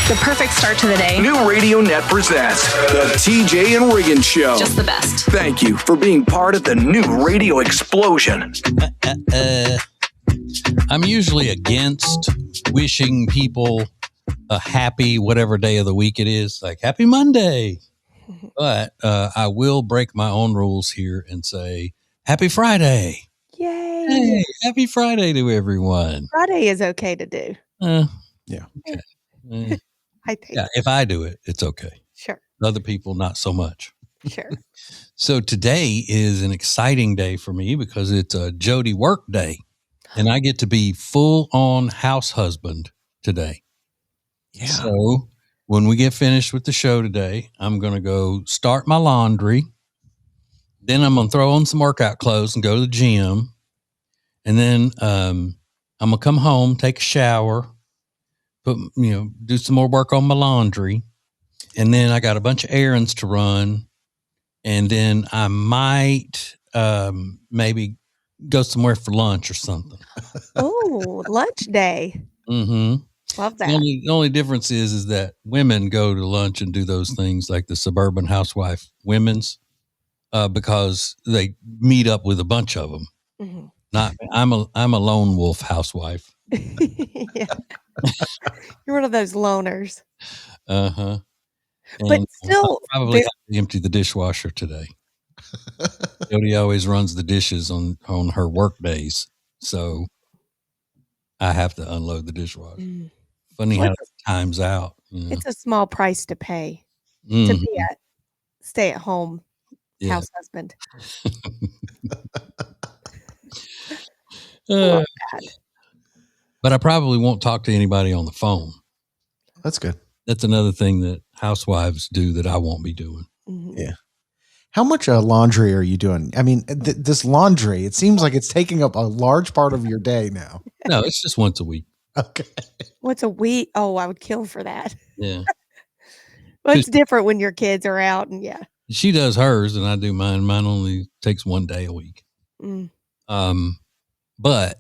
The perfect start to the day. New Radio Net presents the TJ and Riggins Show. Just the best. Thank you for being part of the new radio explosion. I'm usually against wishing people a happy whatever day of the week it is, like happy Monday. But I will break my own rules here and say happy Friday. Yay. Hey, happy Friday to everyone. Friday is okay to do. Yeah. Okay. I think. Yeah, if I do it, it's okay. Sure. Other people, not so much. Sure. So today is an exciting day for me because it's a Jody work day. And I get to be full on house husband today. Yeah. So when we get finished with the show today, I'm going to go start my laundry. Then I'm going to throw on some workout clothes and go to the gym. And then I'm going to come home, take a shower, do some more work on my laundry. And then I got a bunch of errands to run. And then I might maybe go somewhere for lunch or something. Oh, lunch day. Mm-hmm. Love that. The only difference is that women go to lunch and do those things like the suburban housewife women's because they meet up with a bunch of them. Mm-hmm. Not I'm a lone wolf housewife. Yeah. You're one of those loners. Uh-huh. But still, I'll probably have to empty the dishwasher today. Jody always runs the dishes on her work days, so I have to unload the dishwasher. Funny how it times out. It's a small price to pay to be a stay-at-home house husband. Love that. But I probably won't talk to anybody on the phone. That's good. That's another thing that housewives do that I won't be doing. Mm-hmm. Yeah. How much laundry are you doing? I mean, this laundry, it seems like it's taking up a large part of your day now. No, it's just once a week. Okay. What's a week? Oh, I would kill for that. Yeah. Well, it's different when your kids are out and She does hers and I do mine. Mine only takes one day a week. Mm. But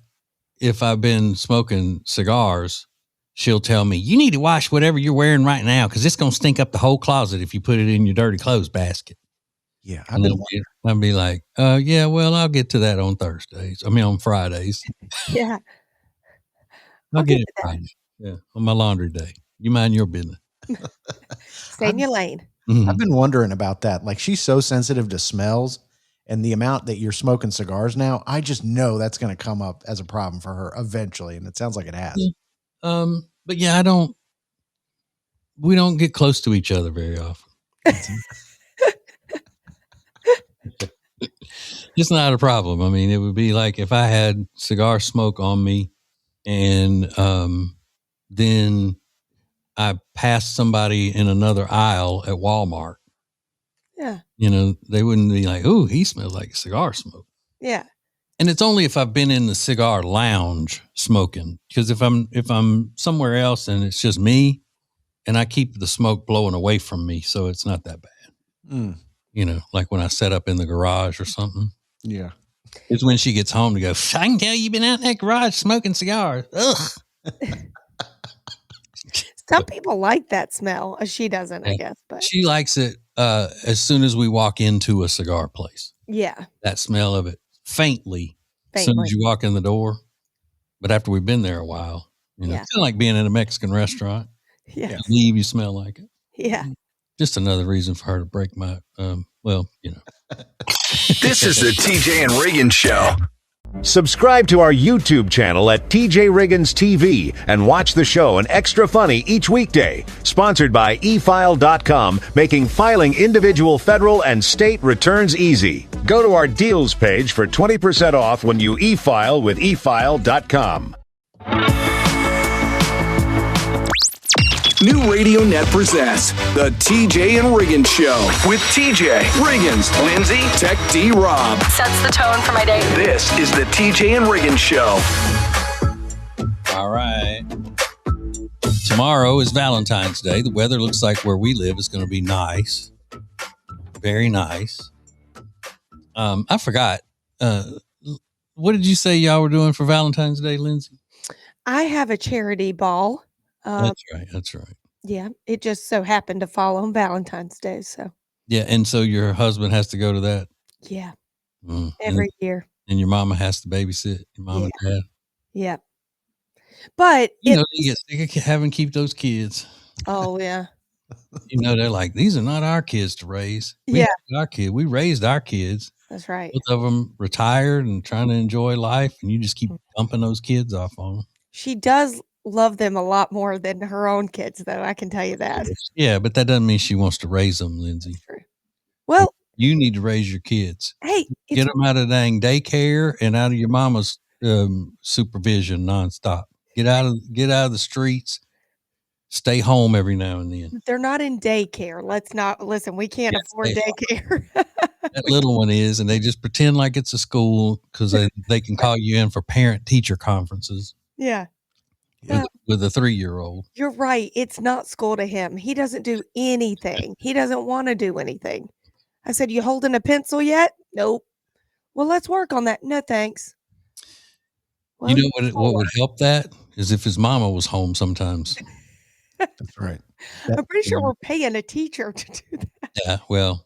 if I've been smoking cigars, she'll tell me, you need to wash whatever you're wearing right now because it's going to stink up the whole closet if you put it in your dirty clothes basket. Yeah. I'll be like, yeah, well, I'll get to that on Fridays. Yeah. I'll get it Friday. Yeah. On my laundry day. You mind your business. Stay in your lane. Mm-hmm. I've been wondering about that. Like, she's so sensitive to smells and the amount that you're smoking cigars now. I just know that's going to come up as a problem for her eventually. And it sounds like it has. Yeah. But yeah, we don't get close to each other very often. It's not a problem. I mean, it would be like if I had cigar smoke on me and then I passed somebody in another aisle at Walmart. Yeah. They wouldn't be like, "Ooh, he smells like cigar smoke." Yeah. And it's only if I've been in the cigar lounge smoking, because if I'm somewhere else and it's just me, and I keep the smoke blowing away from me, so it's not that bad. Like when I set up in the garage or something. Yeah. It's when she gets home to go, I can tell you've been out in that garage smoking cigars. Ugh. Some people like that smell. She doesn't, I guess. But she likes it as soon as we walk into a cigar place. Yeah. That smell of it faintly. As soon as you walk in the door. But after we've been there a while, it's kind of like being in a Mexican restaurant. Yeah. You leave, you smell like it. Yeah. Just another reason for her to break my, This is the TJ and Riggins Show. Subscribe to our YouTube channel at TJ Riggins TV and watch the show an extra funny each weekday. Sponsored by eFile.com, making filing individual federal and state returns easy. Go to our deals page for 20% off when you e-file with eFile.com. New Radio Net presents the TJ and Riggins Show with TJ, Riggins, Lindsay, Tech D Rob. Sets the tone for my day. This is the TJ and Riggins Show. All right. Tomorrow is Valentine's Day. The weather looks like where we live is going to be nice. Very nice. I forgot. What did you say y'all were doing for Valentine's Day, Lindsay? I have a charity ball. That's right. Yeah, it just so happened to fall on Valentine's Day, so. Yeah, and so your husband has to go to that? Yeah, Mm. every year. And your mama has to babysit your mom and dad? Yeah. But you get sick of having to keep those kids. Oh, yeah. They're like, these are not our kids to raise. Yeah. We raised our kids. That's right. Both of them retired and trying to enjoy life, and you just keep dumping those kids off on them. She does love them a lot more than her own kids, though. I can tell you that. Yeah, but that doesn't mean she wants to raise them, Lindsay. That's true. Well, you need to raise your kids. Hey, get them out of dang daycare and out of your mama's supervision nonstop. Get out of the streets. Stay home every now and then. They're not in daycare. Let's not listen. We can't afford daycare. That little one is, and they just pretend like it's a school because they can call you in for parent-teacher conferences. Yeah. With a 3-year-old. You're right. It's not school to him. He doesn't do anything. He doesn't want to do anything. I said, you holding a pencil yet? Nope. Well, let's work on that. No, thanks. Well, what would help that is if his mama was home sometimes. That's right. I'm pretty sure we're paying a teacher to do that. Yeah, well,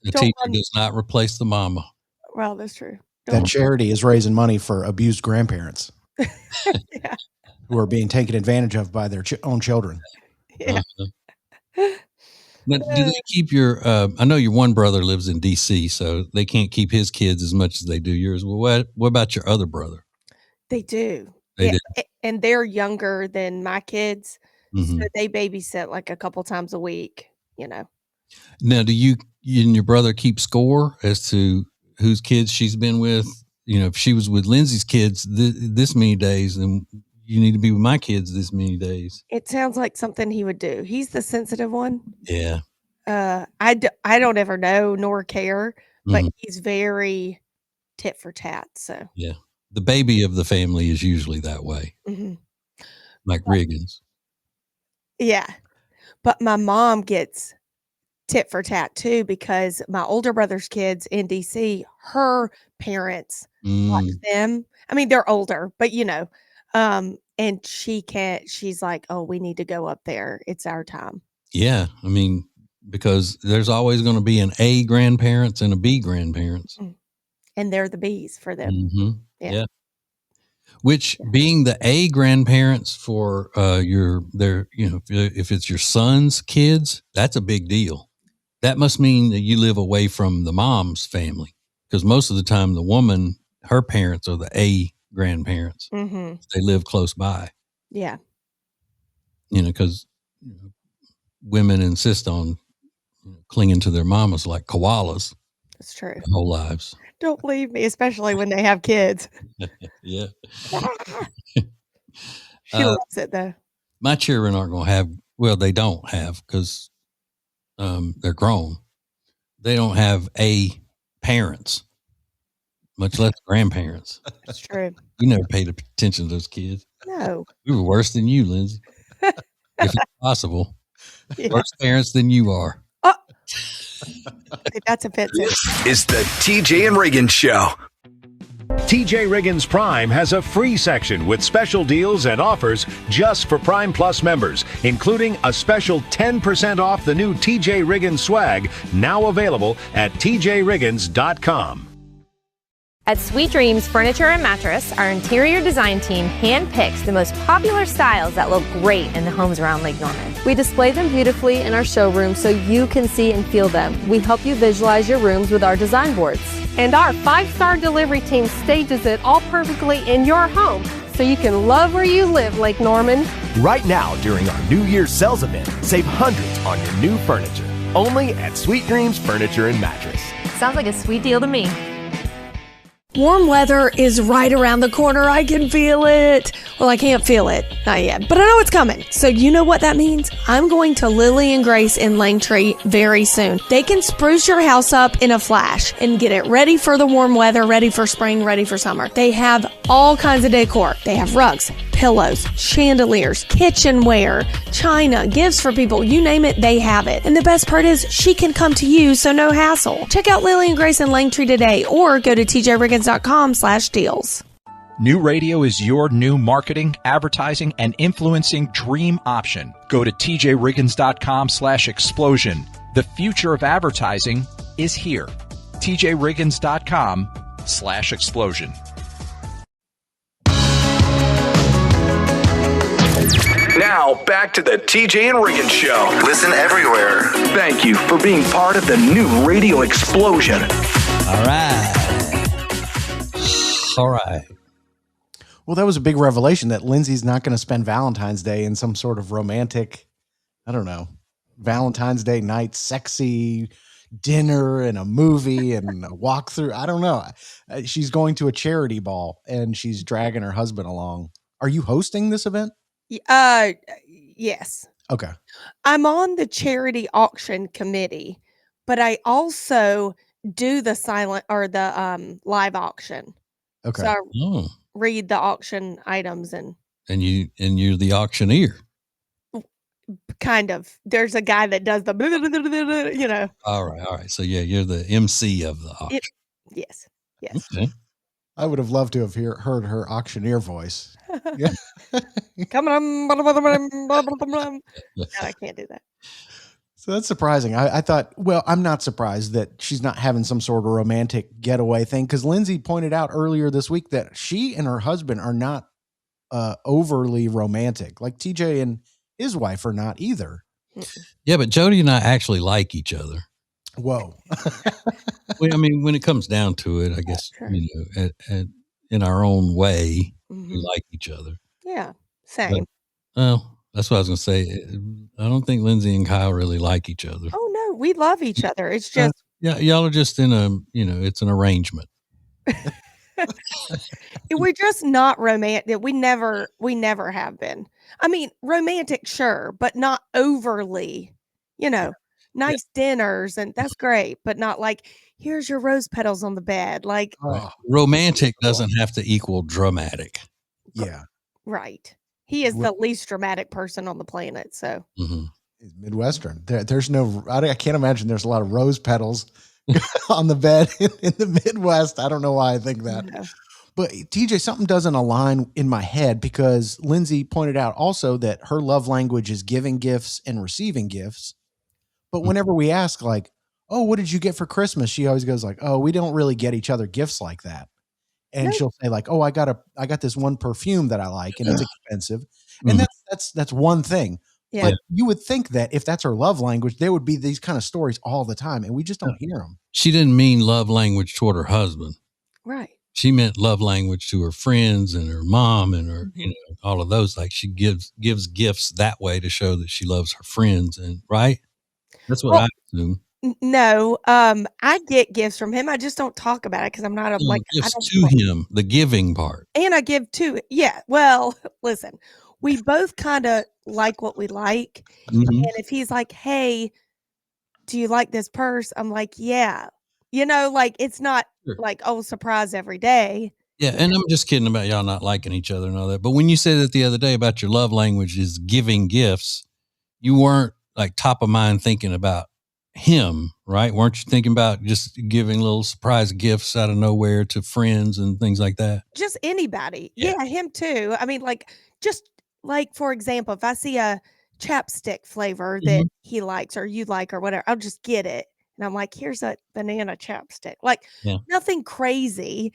the teacher does not replace the mama. Well, that's true. That charity is raising money for abused grandparents who are being taken advantage of by their own children. Yeah. But do they keep your? I know your one brother lives in D.C., so they can't keep his kids as much as they do yours. Well, what about your other brother? They do. They do. And they're younger than my kids, Mm-hmm. so they babysit like a couple times a week. Now, do you and your brother keep score as to whose kids she's been with? If she was with Lindsay's kids this many days, then you need to be with my kids this many days. It sounds like something he would do. He's the sensitive one. Yeah. I don't ever know nor care, but he's very tit for tat. So yeah, the baby of the family is usually that way, like Riggins. Yeah, but my mom gets tit for tat too because my older brother's kids in DC, her parents watch them. I mean, they're older, but and she's like, oh, we need to go up there. It's our time. Yeah. I mean, because there's always going to be an A grandparents and a B grandparents. And they're the B's for them. Mm-hmm. Yeah. Which being the A grandparents for if it's your son's kids, that's a big deal. That must mean that you live away from the mom's family because most of the time the woman, her parents are the A grandparents. Mm-hmm. They live close by. Yeah. Because women insist on clinging to their mamas like koalas. That's true. Their whole lives. Don't leave me, especially when they have kids. Yeah. She loves it though. My children aren't going to have, well, they don't have because they're grown. They don't have A parents, much less grandparents. That's true. You never paid attention to those kids. No. We were worse than you, Lindsay. If it's possible. Yeah. Worse parents than you are. Oh. That's offensive. This is the TJ and Riggins Show. TJ Riggins Prime has a free section with special deals and offers just for Prime Plus members, including a special 10% off the new TJ Riggins swag, now available at tjriggins.com. At Sweet Dreams Furniture and Mattress, our interior design team handpicks the most popular styles that look great in the homes around Lake Norman. We display them beautifully in our showroom so you can see and feel them. We help you visualize your rooms with our design boards. And our 5-star delivery team stages it all perfectly in your home so you can love where you live, Lake Norman. Right now, during our New Year's sales event, save hundreds on your new furniture. Only at Sweet Dreams Furniture and Mattress. Sounds like a sweet deal to me. Warm weather is right around the corner. I can feel it. Well, I can't feel it. Not yet, but I know it's coming. So you know what that means? I'm going to Lily and Grace in Langtree very soon. They can spruce your house up in a flash and get it ready for the warm weather, ready for spring, ready for summer. They have all kinds of decor. They have rugs, pillows, chandeliers, kitchenware, china, gifts for people. You name it, they have it. And the best part is she can come to you, so no hassle. Check out Lily and Grace in Langtree today or go to tjriggins.com/deals. New radio is your new marketing, advertising, and influencing dream option. Go to tjriggins.com/explosion. The future of advertising is here. tjriggins.com/explosion. Now, back to the TJ and Riggins Show. Listen everywhere. Thank you for being part of the new radio explosion. All right. Well, that was a big revelation that Lindsay's not going to spend Valentine's Day in some sort of romantic, I don't know, Valentine's Day night, sexy dinner and a movie and a walkthrough. I don't know. She's going to a charity ball and she's dragging her husband along. Are you hosting this event? Yes. Okay. I'm on the charity auction committee, but I also do the silent or the live auction. Okay. So I read the auction items and you're the auctioneer. Kind of. There's a guy that does the you know. All right. So yeah, you're the MC of the auction. Yes. Okay. I would have loved to have heard her auctioneer voice. Yeah. Come on. No, I can't do that. So that's surprising. I thought, well, I'm not surprised that she's not having some sort of romantic getaway thing, because Lindsay pointed out earlier this week that she and her husband are not overly romantic. Like TJ and his wife are not either. Yeah, but Jody and I actually like each other. Whoa. Well, I mean, when it comes down to it, I guess, you know, in our own way, we like each other. Yeah, same. Well, that's what I was going to say. I don't think Lindsay and Kyle really like each other. Oh, no, we love each other. It's just. Yeah, y'all are just in a, you know, it's an arrangement. We're just not romantic. We never have been. I mean, romantic, sure, but not overly, you know, nice dinners. And that's great, but not like, here's your rose petals on the bed. Like romantic doesn't have to equal dramatic. Yeah. Right. He is the least dramatic person on the planet. So He's Midwestern. There's no, I can't imagine there's a lot of rose petals on the bed in the Midwest. I don't know why I think that. No. But TJ, something doesn't align in my head, because Lindsay pointed out also that her love language is giving gifts and receiving gifts. But whenever we ask, like, oh, what did you get for Christmas? She always goes like, oh, we don't really get each other gifts like that. And she'll say like, oh, I got this one perfume that I like and it's expensive. And that's one thing. Yeah. But you would think that if that's her love language, there would be these kind of stories all the time, and we just don't hear them. She didn't mean love language toward her husband. Right. She meant love language to her friends and her mom and her, you know, all of those. Like she gives gifts that way to show that she loves her friends, and right. That's what I assume. No, I get gifts from him. I just don't talk about it because I'm not gifts to him, the giving part. And I give too. Yeah. Well, listen, we both kind of like what we like. And if he's like, hey, do you like this purse? I'm like, yeah. You know, like it's not like, oh, surprise every day. Yeah. And I'm just kidding about y'all not liking each other and all that. But when you said it the other day about your love language is giving gifts, you weren't like top of mind thinking about him, right? Weren't you thinking about just giving little surprise gifts out of nowhere to friends and things like that? Just anybody. Yeah, him too. I mean, like, just like, for example, if I see a chapstick flavor that he likes or you like or whatever, I'll just get it. And I'm like, here's a banana chapstick. Like, nothing crazy.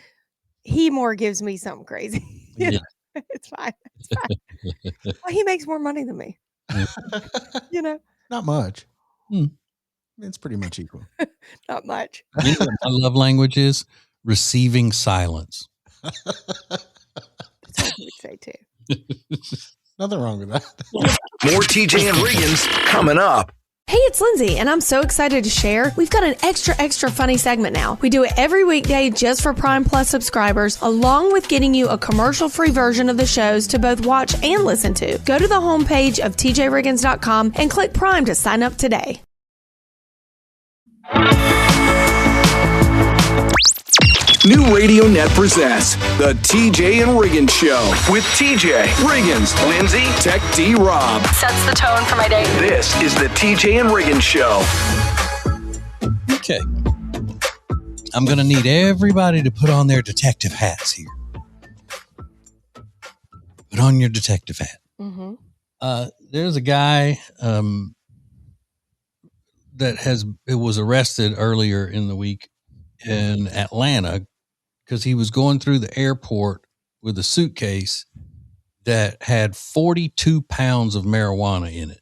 He more gives me something crazy. It's fine. It's fine. Well, he makes more money than me. You know? Not much. It's pretty much equal. Not much. You know what my love language is? Receiving silence. That's what we say too. Nothing wrong with that. More TJ and Riggins coming up. Hey, it's Lindsay, and I'm so excited to share. We've got an extra funny segment now. We do it every weekday just for Prime Plus subscribers, along with getting you a commercial-free version of the shows to both watch and listen to. Go to the homepage of tjriggins.com and click Prime to sign up today. New Radio Net presents the TJ and Riggins Show with TJ, Riggins, Lindsay, Tech D Rob. Sets the tone for my day. This is the TJ and Riggins Show. Okay. I'm going to need everybody to put on their detective hats here. Put on your detective hat. Mm-hmm. There's a guy that was arrested earlier in the week in Atlanta because he was going through the airport with a suitcase that had 42 pounds of marijuana in it.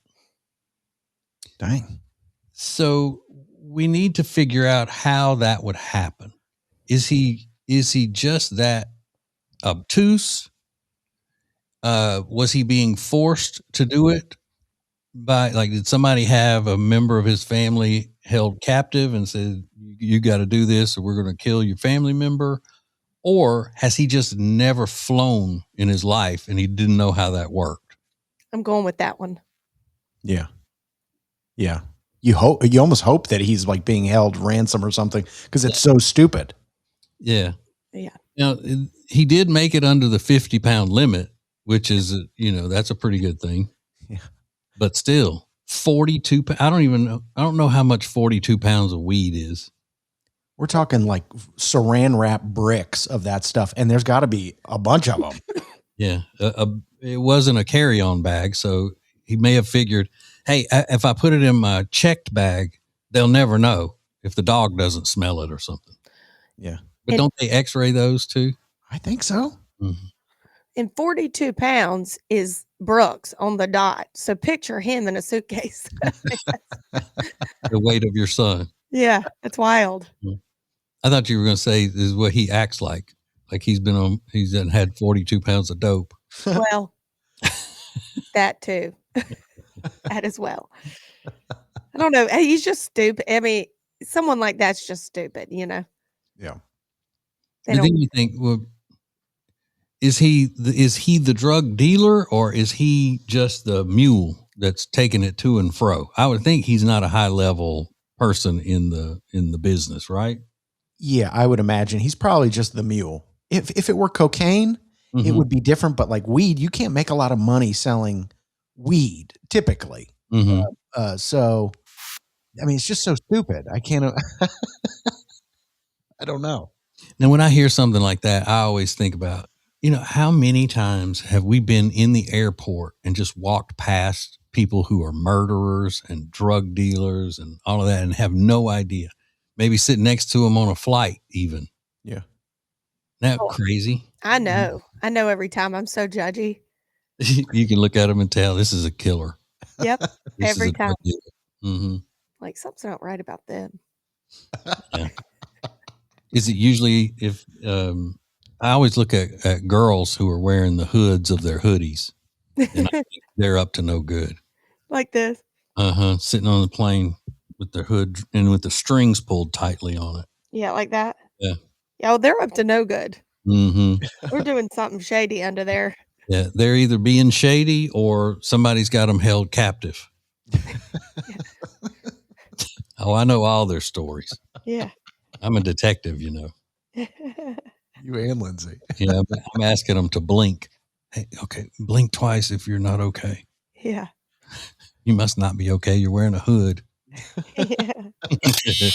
Dang. So we need to figure out how that would happen. Is he just that obtuse? Was he being forced to do it did somebody have a member of his family held captive and said, you got to do this or we're going to kill your family member? Or has he just never flown in his life and he didn't know how that worked? I'm going with that one. Yeah. Yeah. You almost hope that he's like being held ransom or something because it's so stupid. Yeah. Yeah. Now, he did make it under the 50-pound limit, which is, that's a pretty good thing. Yeah. But still, 42. I don't know how much 42 pounds of weed is. We're talking like saran wrap bricks of that stuff. And there's got to be a bunch of them. Yeah. It wasn't a carry-on bag. So he may have figured, hey, if I put it in my checked bag, they'll never know if the dog doesn't smell it or something. Yeah. But don't they x-ray those too? I think so. Mm-hmm. And 42 pounds is Brooks on the dot. So picture him in a suitcase. The weight of your son. Yeah, it's wild. I thought you were going to say this is what he acts like. Like he's had 42 pounds of dope. Well, that too. That as well. I don't know. He's just stupid. I mean, someone like that's just stupid, Yeah. But then you think, well, is he the drug dealer or is he just the mule that's taking it to and fro? I would think he's not a high level person in the business, right? Yeah, I would imagine he's probably just the mule. If it were cocaine, it would be different. But like weed, you can't make a lot of money selling weed typically. So, I mean, it's just so stupid. I can't. I don't know. Now, when I hear something like that, I always think about, how many times have we been in the airport and just walked past people who are murderers and drug dealers and all of that and have no idea? Maybe sit next to them on a flight even. Yeah. Isn't that crazy? I know. I know every time. I'm so judgy. You can look at them and tell this is a killer. Yep. Every time. Mm-hmm. Like something's not right about them. Yeah. Is it usually if I always look at girls who are wearing the hoods of their hoodies and I think they're up to no good. Like this. Sitting on the plane with their hood and with the strings pulled tightly on it. Yeah, like that. Yeah. Yeah, well, they're up to no good. Mm-hmm. We're doing something shady under there. Yeah, they're either being shady or somebody's got them held captive. Oh, I know all their stories. Yeah. I'm a detective, You and Lindsay. Yeah, I'm asking them to blink. Hey, okay, blink twice if you're not okay. Yeah. You must not be okay. You're wearing a hood. Yeah.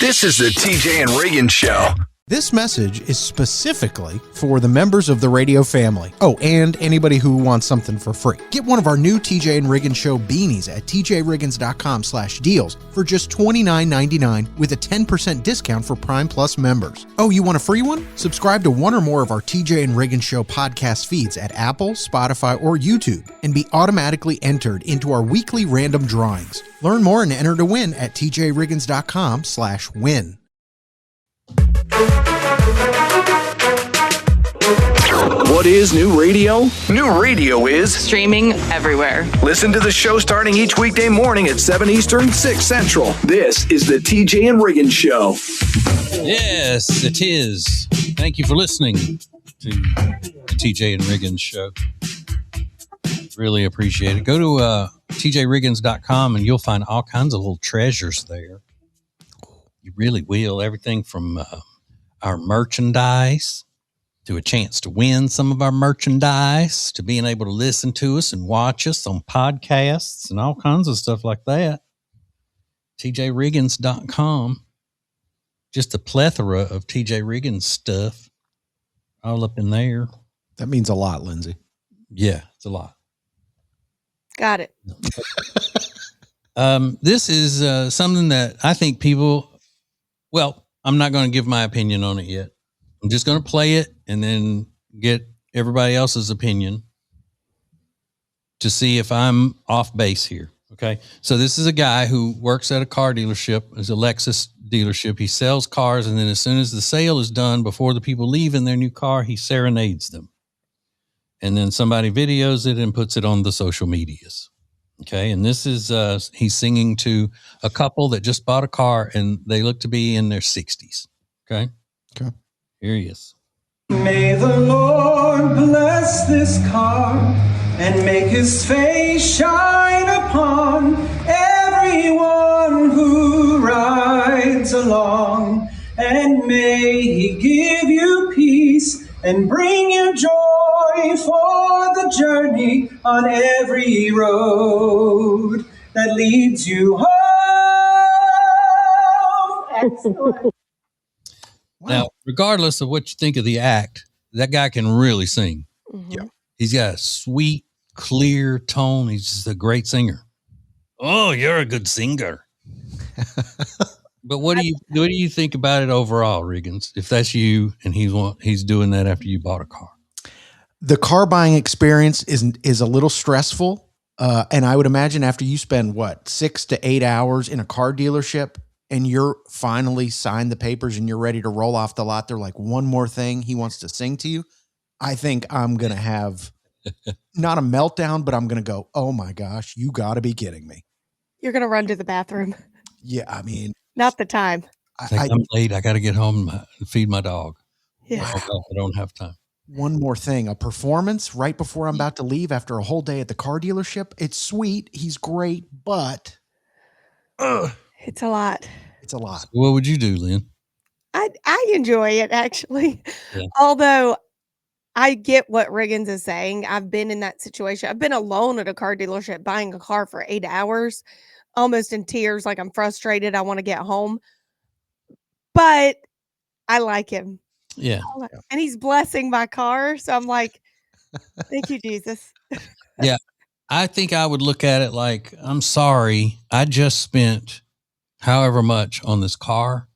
This is the TJ and Riggins Show. This message is specifically for the members of the radio family. Oh, and anybody who wants something for free. Get one of our new TJ and Riggins Show beanies at tjriggins.com/deals for just $29.99 with a 10% discount for Prime Plus members. Oh, you want a free one? Subscribe to one or more of our TJ and Riggins Show podcast feeds at Apple, Spotify, or YouTube and be automatically entered into our weekly random drawings. Learn more and enter to win at tjriggins.com/win. What is new radio? New radio is Streaming everywhere. Listen to the show starting each weekday morning at 7 Eastern, 6 Central. This is the TJ and Riggins Show. Yes, it is. Thank you for listening to the TJ and Riggins Show. Really appreciate it. Go to tjriggins.com and you'll find all kinds of little treasures there. You really will. Everything from our merchandise to a chance to win some of our merchandise, to being able to listen to us and watch us on podcasts and all kinds of stuff like that. tjriggins.com. Just a plethora of TJ Riggins stuff all up in there. That means a lot, Lindsay. Yeah, it's a lot. Got it. This is something that I think people, well, I'm not going to give my opinion on it yet. I'm just going to play it and then get everybody else's opinion to see if I'm off base here. Okay. So this is a guy who works at a car dealership. It's a Lexus dealership. He sells cars. And then as soon as the sale is done, before the people leave in their new car, he serenades them. And then somebody videos it and puts it on the social medias. Okay. And this is, he's singing to a couple that just bought a car and they look to be in their 60s. Okay. Okay. Here he is. May the Lord bless this car and make his face shine upon everyone who rides along. And may he give you peace and bring you joy for the journey on every road that leads you home. Excellent. Now, regardless of what you think of the act, that guy can really sing. Mm-hmm. Yeah. He's got a sweet, clear tone. He's just a great singer. Oh, you're a good singer. But what do you think about it overall, Riggins? If that's you and he's doing that after you bought a car. The car buying experience is a little stressful. And I would imagine after you spend 6 to 8 hours in a car dealership and you're finally signed the papers and you're ready to roll off the lot, they're like, one more thing he wants to sing to you. I think I'm going to have not a meltdown, but I'm going to go, oh my gosh, you got to be kidding me. You're going to run to the bathroom. Yeah. I mean, not the time. I'm late. I got to get home and feed my dog. Yeah. I don't have time. One more thing, a performance right before I'm about to leave after a whole day at the car dealership. It's sweet. He's great, but it's a lot. It's a lot. So what would you do, Lynn? I enjoy it, actually. Yeah. Although I get what Riggins is saying. I've been in that situation. I've been alone at a car dealership buying a car for 8 hours, almost in tears, like I'm frustrated. I want to get home. But I like him. Yeah. And he's blessing my car. So I'm like, thank you, Jesus. Yeah. I think I would look at it like, I'm sorry. I just spent however much on this car.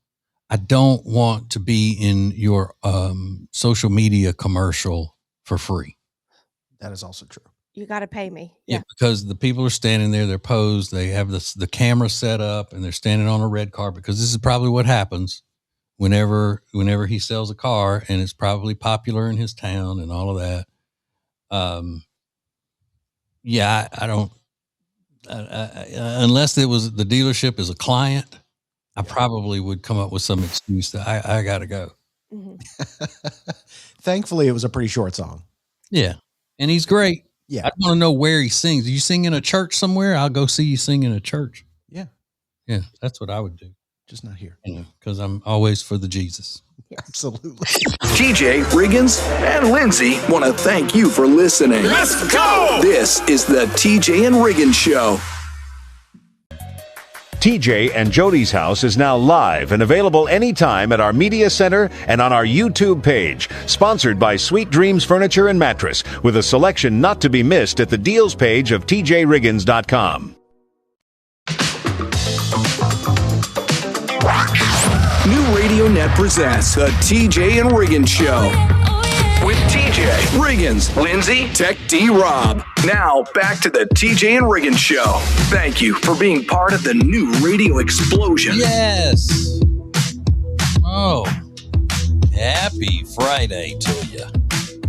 I don't want to be in your social media commercial for free. That is also true. You got to pay me. Yeah. Because the people are standing there, they're posed, they have the camera set up and they're standing on a red carpet, because this is probably what happens whenever he sells a car, and it's probably popular in his town and all of that. Yeah, I don't, unless it was the dealership is a client, I probably would come up with some excuse that I got to go. Mm-hmm. Thankfully, it was a pretty short song. Yeah. And he's great. Yeah. I want to know where he sings. Do you sing in a church somewhere? I'll go see you sing in a church. Yeah. Yeah. That's what I would do. Just not here. Because I'm always for the Jesus. Yeah, absolutely. TJ, Riggins, and Lindsay want to thank you for listening. Let's go! This is the TJ and Riggins Show. TJ and Jody's House is now live and available anytime at our media center and on our YouTube page. Sponsored by Sweet Dreams Furniture and Mattress, with a selection not to be missed at the deals page of tjriggins.com. New Radio Net presents the TJ and Riggins Show. With TJ, Riggins, Lindsay, Tech D Rob. Now, back to the TJ and Riggins Show. Thank you for being part of the new radio explosion. Yes. Oh, happy Friday to you.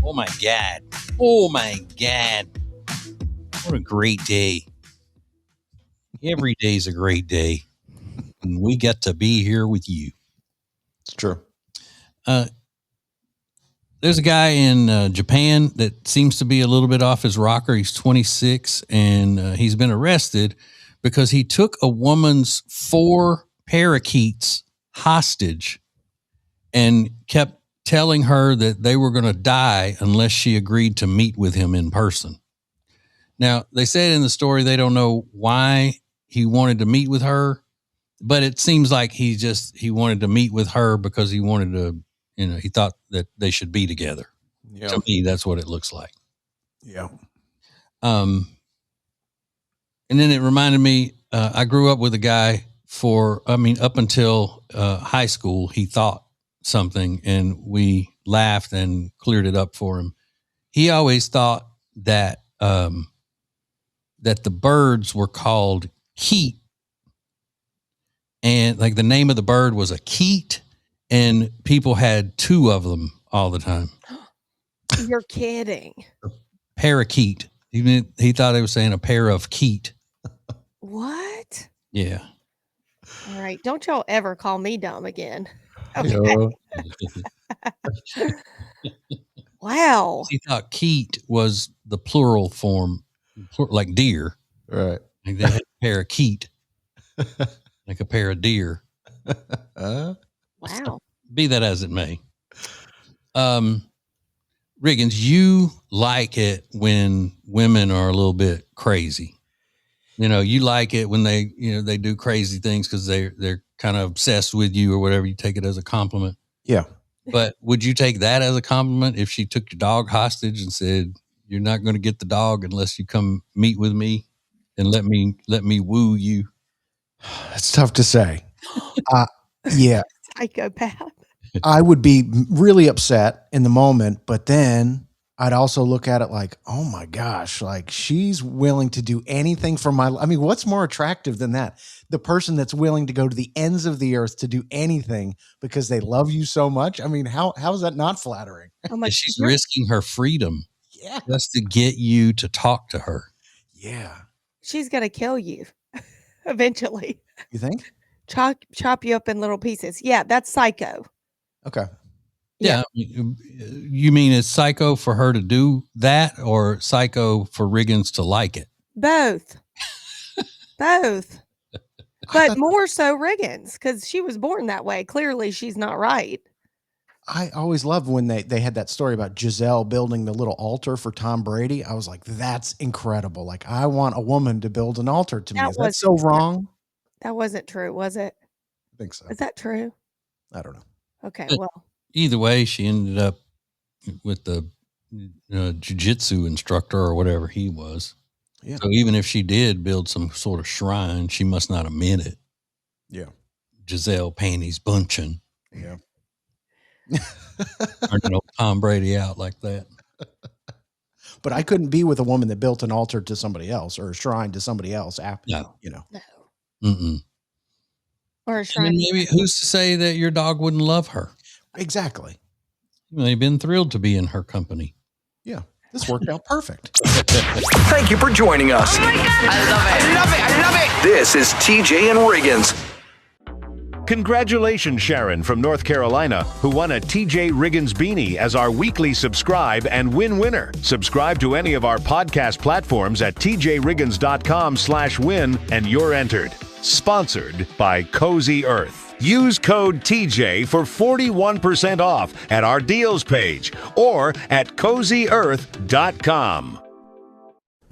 Oh, my God. Oh, my God. What a great day. Every day's a great day. And we get to be here with you. It's true. There's a guy in Japan that seems to be a little bit off his rocker. He's 26, and he's been arrested because he took a woman's 4 parakeets hostage and kept telling her that they were going to die unless she agreed to meet with him in person. Now, they said in the story they don't know why he wanted to meet with her, but it seems like he wanted to meet with her because he wanted to, he thought that they should be together. Yeah. To me, that's what it looks like. Yeah. And then it reminded me, I grew up with a guy up until high school, he thought something and we laughed and cleared it up for him. He always thought that, that the birds were called keet, and like the name of the bird was a keet, and people had two of them all the time. You're kidding. Parakeet. He thought they were saying a pair of keet. What? Yeah. All right. Don't y'all ever call me dumb again. Okay. Wow. He thought keet was the plural form, like deer. Right. Like they had a pair of keet, like a pair of deer. Wow. Be that as it may. Riggins, you like it when women are a little bit crazy. You like it when they do crazy things because they're kind of obsessed with you or whatever. You take it as a compliment. Yeah. But would you take that as a compliment if she took your dog hostage and said, "You're not going to get the dog unless you come meet with me and let me woo you"? It's tough to say. Yeah. Psychopath. I would be really upset in the moment, but then I'd also look at it like, oh my gosh, like she's willing to do anything for what's more attractive than that? The person that's willing to go to the ends of the earth to do anything because they love you so much. I mean, how is that not flattering? She's risking her freedom just to get you to talk to her. Yeah. She's going to kill you eventually. You think? Chop you up in little pieces. Yeah, that's psycho. Okay. Yeah. You mean it's psycho for her to do that or psycho for Riggins to like it? Both. Both. But more so Riggins because she was born that way. Clearly she's not right. I always loved when they had that story about Giselle building the little altar for Tom Brady. I was like, that's incredible. Like, I want a woman to build an altar to me. Is that so wrong? That wasn't true, was it? I think so. Is that true? I don't know. Okay, well. Either way, she ended up with the jiu-jitsu instructor or whatever he was. Yeah. So even if she did build some sort of shrine, she must not have meant it. Yeah. Giselle panties bunching. Yeah. Turning Tom Brady out like that. But I couldn't be with a woman that built an altar to somebody else or a shrine to somebody else after, No. No. Mm-mm. Or a shrine. Maybe who's to say that your dog wouldn't love her? Exactly. They've been thrilled to be in her company. Yeah. This worked out perfect. Thank you for joining us. Oh my God. I love it. I love it. I love it. This is TJ and Riggins. Congratulations, Sharon from North Carolina, who won a TJ Riggins beanie as our weekly subscribe and win winner. Subscribe to any of our podcast platforms at tjriggins.com/win and you're entered. Sponsored by Cozy Earth. Use code TJ for 41% off at our deals page or at CozyEarth.com.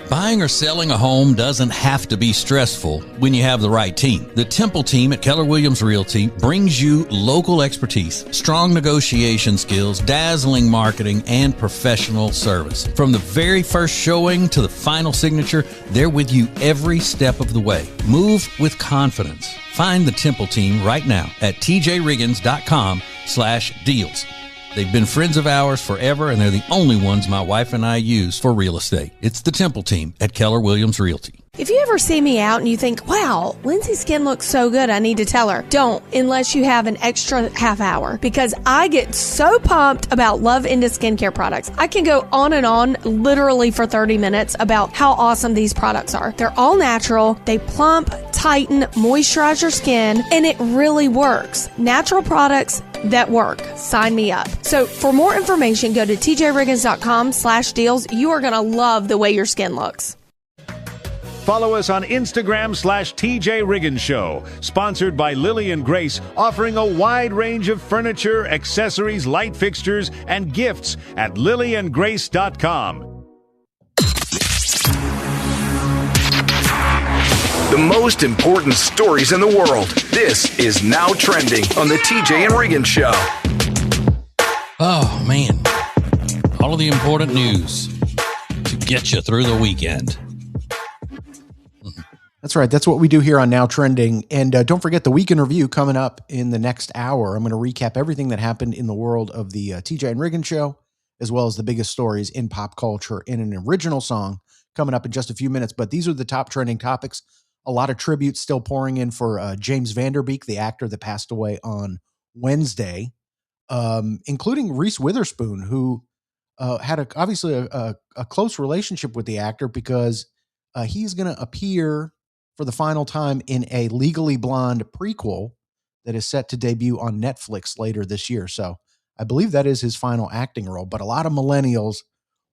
Buying or selling a home doesn't have to be stressful when you have the right team. The Temple team at Keller Williams Realty brings you local expertise, strong negotiation skills, dazzling marketing, and professional service. From the very first showing to the final signature, they're with you every step of the way. Move with confidence. Find the Temple team right now at tjriggins.com/deals. They've been friends of ours forever, and they're the only ones my wife and I use for real estate. It's the Temple team at Keller Williams Realty. If you ever see me out and you think, wow, Lindsay's skin looks so good, I need to tell her. Don't, unless you have an extra half hour, because I get so pumped about Love Into skincare products. I can go on and on literally for 30 minutes about how awesome these products are. They're all natural. They plump, tighten, moisturize your skin, and it really works. Natural products that work. Sign me up. So for more information, go to tjriggins.com/deals. You are going to love the way your skin looks. Follow us on Instagram /TJ Riggins Show. Sponsored by Lily and Grace, offering a wide range of furniture, accessories, light fixtures, and gifts at lilyandgrace.com. The most important stories in the world. This is Now Trending on the TJ and Riggins Show. Oh, man. All of the important news. to get you through the weekend. That's right. That's what we do here on Now Trending. And don't forget the Week in Review coming up in the next hour. I'm going to recap everything that happened in the world of the TJ and Riggins Show, as well as the biggest stories in pop culture in an original song coming up in just a few minutes. But these are the top trending topics. A lot of tributes still pouring in for James Vanderbeek, the actor that passed away on Wednesday, including Reese Witherspoon, who had obviously a close relationship with the actor because he's going to appear for the final time in a Legally Blonde prequel that is set to debut on Netflix later this year. So I believe that is his final acting role. But a lot of millennials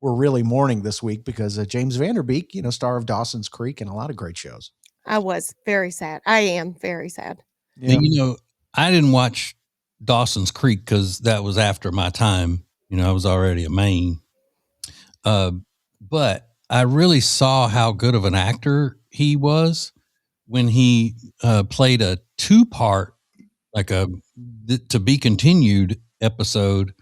were really mourning this week because James Vanderbeek, star of Dawson's Creek and a lot of great shows. I was very sad. I am very sad. Yeah. And, I didn't watch Dawson's Creek because that was after my time. I was already a Maine. But I really saw how good of an actor he was when he played a 2-part, like a to be continued episode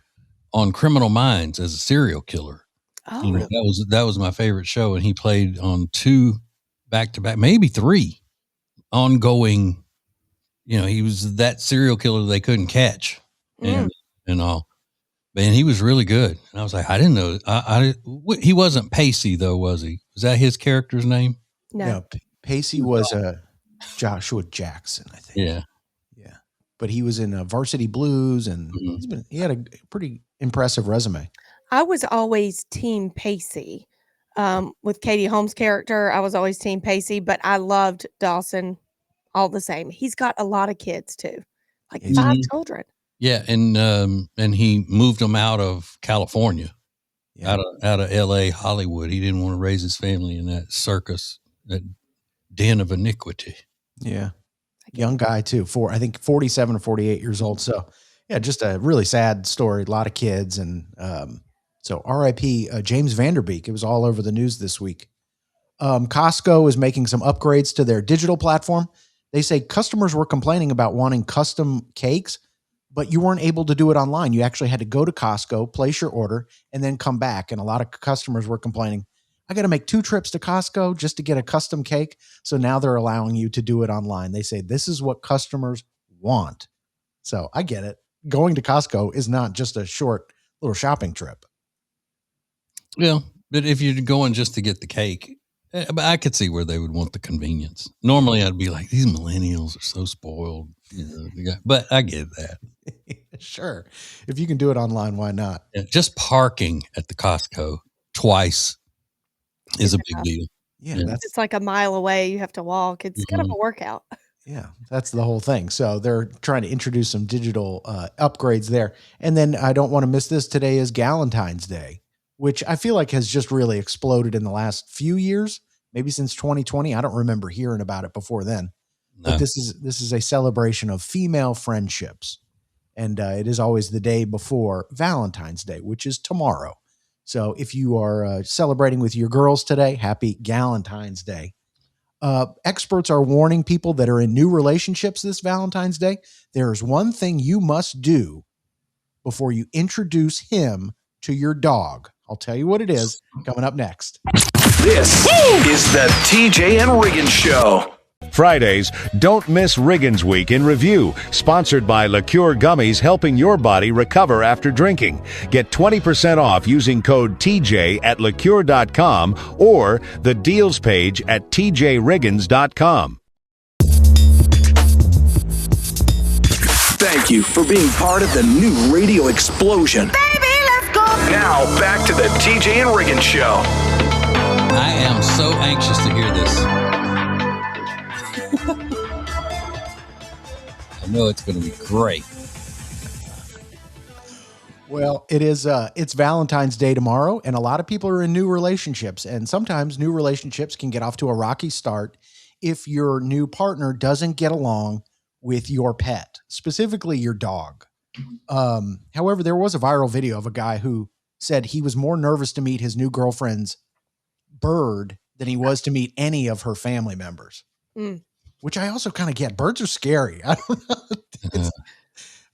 on Criminal Minds as a serial killer. Oh, that was my favorite show, and he played on 2 back-to-back, maybe 3 ongoing. He was that serial killer they couldn't catch, and all. And he was really good. And I was like, I didn't know. He wasn't Pacey though, was he? Was that his character's name? No. Pacey was Joshua Jackson, I think. Yeah. But he was in Varsity Blues, and he had a pretty impressive resume. I was always Team Pacey. With Katie Holmes' character, I was always Team Pacey, but I loved Dawson all the same. He's got a lot of kids too, like 5 children. Yeah, and he moved them out of California, out of L.A., Hollywood. He didn't want to raise his family in that circus, that den of iniquity. Yeah, young guy too. I think 47 or 48 years old. So yeah, just a really sad story. A lot of kids, and so R.I.P. James Vanderbeek. It was all over the news this week. Costco is making some upgrades to their digital platform. They say customers were complaining about wanting custom cakes, but you weren't able to do it online. You actually had to go to Costco, place your order, and then come back. And a lot of customers were complaining, I got to make 2 trips to Costco just to get a custom cake. So now they're allowing you to do it online. They say this is what customers want. So I get it. Going to Costco is not just a short little shopping trip. Well, but if you're going just to get the cake, but I could see where they would want the convenience. Normally I'd be like, these millennials are so spoiled. But I get that. Sure. If you can do it online, why not? Yeah, just parking at the Costco twice is a big deal. Yeah. It's like a mile away. You have to walk. It's kind of a workout. Yeah, that's the whole thing. So they're trying to introduce some digital upgrades there. And then I don't want to miss this. Today is Galentine's Day, which I feel like has just really exploded in the last few years, maybe since 2020. I don't remember hearing about it before then. No. But this is a celebration of female friendships. And it is always the day before Valentine's Day, which is tomorrow. So if you are celebrating with your girls today, happy Galentine's Day. Experts are warning people that are in new relationships this Valentine's Day. There's one thing you must do before you introduce him to your dog. I'll tell you what it is coming up next. This is the TJ and Riggins Show. Fridays, don't miss Riggins Week in Review, sponsored by Liqueur Gummies, helping your body recover after drinking. Get 20% off using code TJ at liqueur.com or the deals page at tjriggins.com. Thank you for being part of the new radio explosion. Baby, let's go. Now, back to the TJ and Riggins Show. I am so anxious to hear this. I know it's going to be great. Well, it's Valentine's Day tomorrow, and a lot of people are in new relationships, and sometimes new relationships can get off to a rocky start if your new partner doesn't get along with your pet, specifically your dog. However, there was a viral video of a guy who said he was more nervous to meet his new girlfriend's bird than he was to meet any of her family members. Which I also kind of get. Birds are scary. I don't know.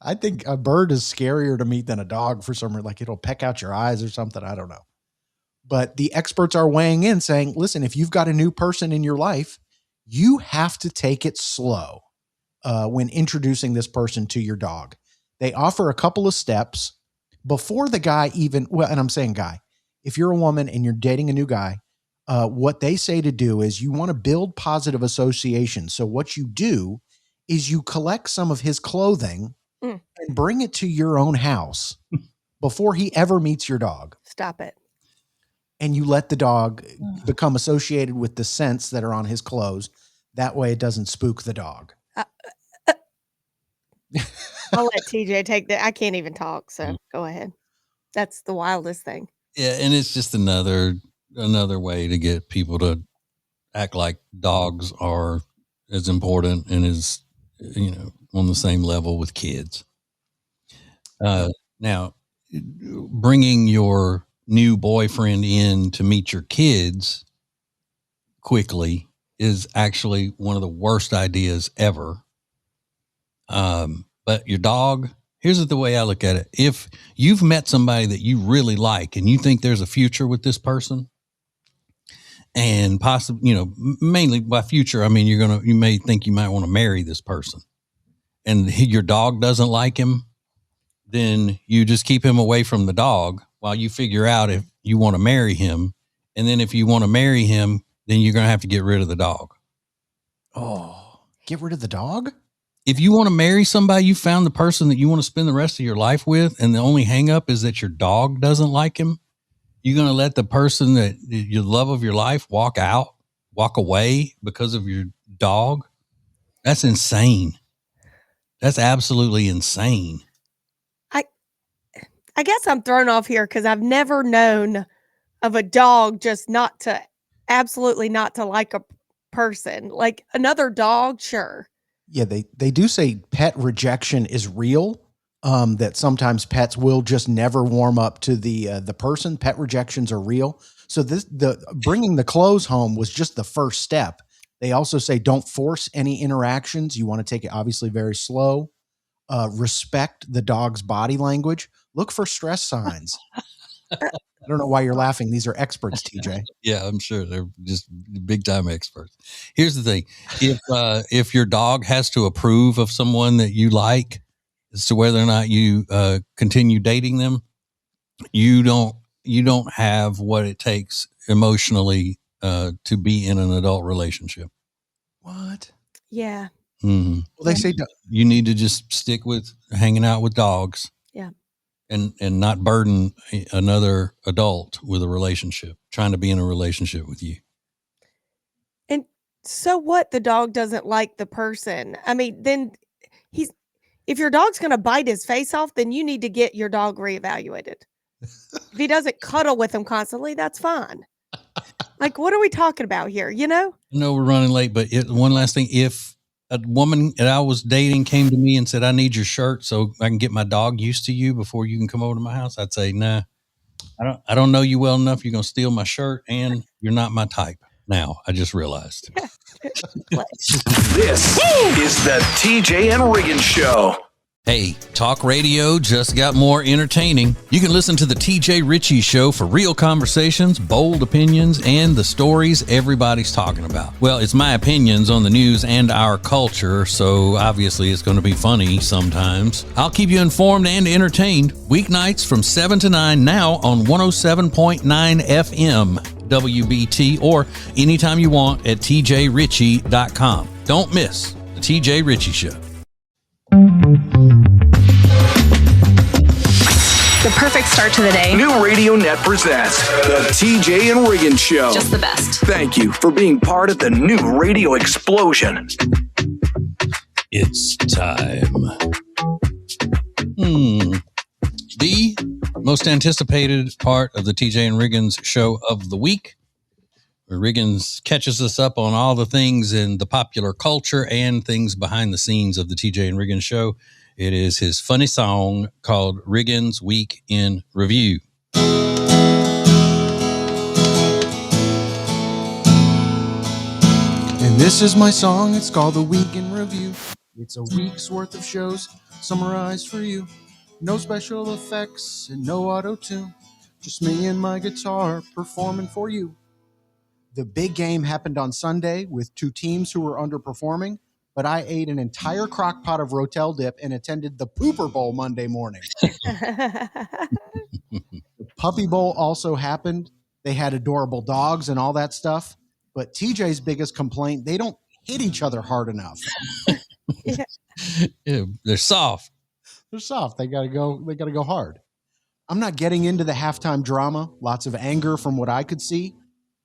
I think a bird is scarier to meet than a dog for some reason. Like it'll peck out your eyes or something. I don't know. But the experts are weighing in saying, listen, if you've got a new person in your life, you have to take it slow when introducing this person to your dog. They offer a couple of steps before the guy even, well, and I'm saying guy, if you're a woman and you're dating a new guy, what they say to do is you want to build positive association. So what you do is you collect some of his clothing and bring it to your own house before he ever meets your dog. Stop it. And you let the dog become associated with the scents that are on his clothes. That way it doesn't spook the dog. I'll let TJ take that. I can't even talk, so go ahead. That's the wildest thing. Yeah, and it's just another way to get people to act like dogs are as important and as, on the same level with kids. Now, bringing your new boyfriend in to meet your kids quickly is actually one of the worst ideas ever. But your dog, here's the way I look at it. If you've met somebody that you really like and you think there's a future with this person, and possibly, mainly by future, I mean, you may think you might want to marry this person, and your dog doesn't like him, then you just keep him away from the dog while you figure out if you want to marry him. And then if you want to marry him, then you're going to have to get rid of the dog. Oh, get rid of the dog? If you want to marry somebody, you found the person that you want to spend the rest of your life with, and the only hang up is that your dog doesn't like him, you're going to let the person that you love of your life walk away because of your dog? That's insane. That's absolutely insane. I guess I'm thrown off here because I've never known of a dog just absolutely not to like a person. Like another dog, sure. Yeah, they do say pet rejection is real. That sometimes pets will just never warm up to the person. Pet rejections are real. So the bringing the clothes home was just the first step. They also say don't force any interactions. You want to take it obviously very slow. Respect the dog's body language. Look for stress signs. I don't know why you're laughing. These are experts, TJ. Yeah, I'm sure they're just big time experts. Here's the thing. If your dog has to approve of someone that you like as to whether or not you continue dating them, you don't have what it takes emotionally to be in an adult relationship. What? Yeah. Mm-hmm. Well, they say you need to just stick with hanging out with dogs. Yeah. And not burden another adult with a relationship, trying to be in a relationship with you. And so what? The dog doesn't like the person. I mean, then if your dog's going to bite his face off, then you need to get your dog reevaluated. If he doesn't cuddle with him constantly, that's fine. Like, what are we talking about here? I know we're running late, but one last thing. If a woman that I was dating came to me and said, I need your shirt so I can get my dog used to you before you can come over to my house, I'd say, nah, I don't know you well enough. You're going to steal my shirt and you're not my type. Now, I just realized. This is the TJ and Riggins Show. Hey, talk radio just got more entertaining. You can listen to the TJ Riggins Show for real conversations, bold opinions, and the stories everybody's talking about. Well, it's my opinions on the news and our culture, so obviously it's going to be funny sometimes. I'll keep you informed and entertained. Weeknights from 7 to 9 now on 107.9 FM WBT or anytime you want at tjritchie.com. Don't miss the TJ Riggins Show. The perfect start to the day. New Radio Net presents the TJ and Riggins Show. Just the best. Thank you for being part of the new radio explosion. It's time. The most anticipated part of the TJ and Riggins Show of the week, where Riggins catches us up on all the things in the popular culture and things behind the scenes of the TJ and Riggins Show. It is his funny song called Riggins Week in Review. And this is my song. It's called The Week in Review. It's a week's worth of shows summarized for you. No special effects and no auto-tune. Just me and my guitar performing for you. The big game happened on Sunday with two teams who were underperforming, but I ate an entire crock pot of Rotel dip and attended the Pooper Bowl Monday morning. The Puppy Bowl also happened. They had adorable dogs and all that stuff. But TJ's biggest complaint, they don't hit each other hard enough. Yeah, they're soft. They're soft. They gotta go hard. I'm not getting into the halftime drama. Lots of anger from what I could see.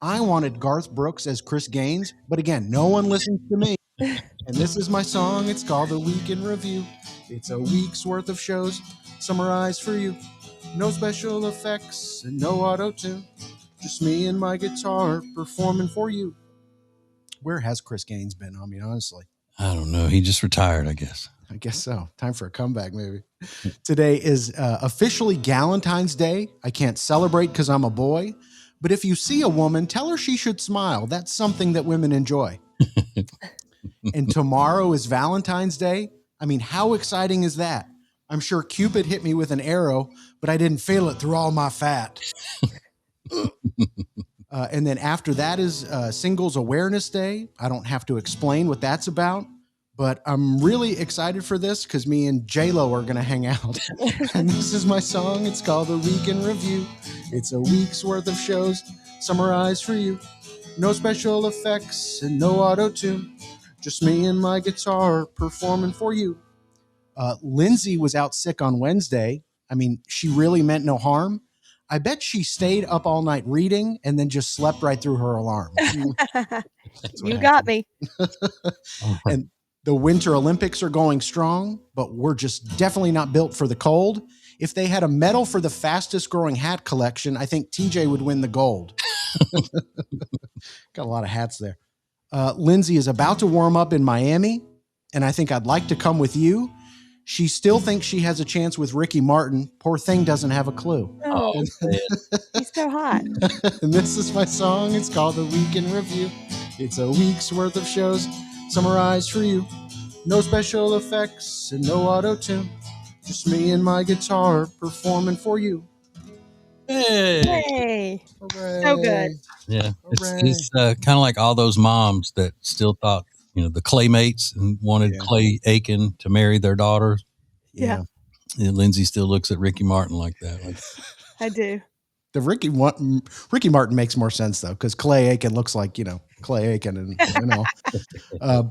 I wanted Garth Brooks as Chris Gaines, but again, no one listens to me. And this is my song. It's called The Week in Review. It's a week's worth of shows summarized for you. No special effects and no auto-tune. Just me and my guitar performing for you. Where has Chris Gaines been? I mean, honestly. I don't know. He just retired, I guess. I guess so. Time for a comeback, maybe. Today is officially Galentine's Day. I can't celebrate because I'm a boy. But if you see a woman, tell her she should smile. That's something that women enjoy. And tomorrow is Valentine's Day. I mean, how exciting is that? I'm sure Cupid hit me with an arrow, but I didn't feel it through all my fat. And then after that is Singles Awareness Day. I don't have to explain what that's about, but I'm really excited for this because me and J-Lo are going to hang out. And this is my song. It's called The Week in Review. It's a week's worth of shows summarized for you. No special effects and no auto-tune. Just me and my guitar performing for you. Lindsay was out sick on Wednesday. I mean, she really meant no harm. I bet she stayed up all night reading and then just slept right through her alarm. You got me. And the Winter Olympics are going strong, but we're just definitely not built for the cold. If they had a medal for the fastest growing hat collection, I think TJ would win the gold. Got a lot of hats there. Lindsay is about to warm up in Miami, and I think I'd like to come with you. She still thinks she has a chance with Ricky Martin. Poor thing doesn't have a clue. Oh, he's so hot. And this is my song. It's called The Week in Review. It's a week's worth of shows summarized for you. No special effects and no auto-tune. Just me and my guitar performing for you. Hey. Hooray. So good. Yeah. It's kind of like all those moms that still thought, the Claymates and wanted Clay Aiken to marry their daughter. Yeah. And Lindsay still looks at Ricky Martin like that. Like, I do. The Ricky Martin makes more sense though, because Clay Aiken looks like, Clay Aiken and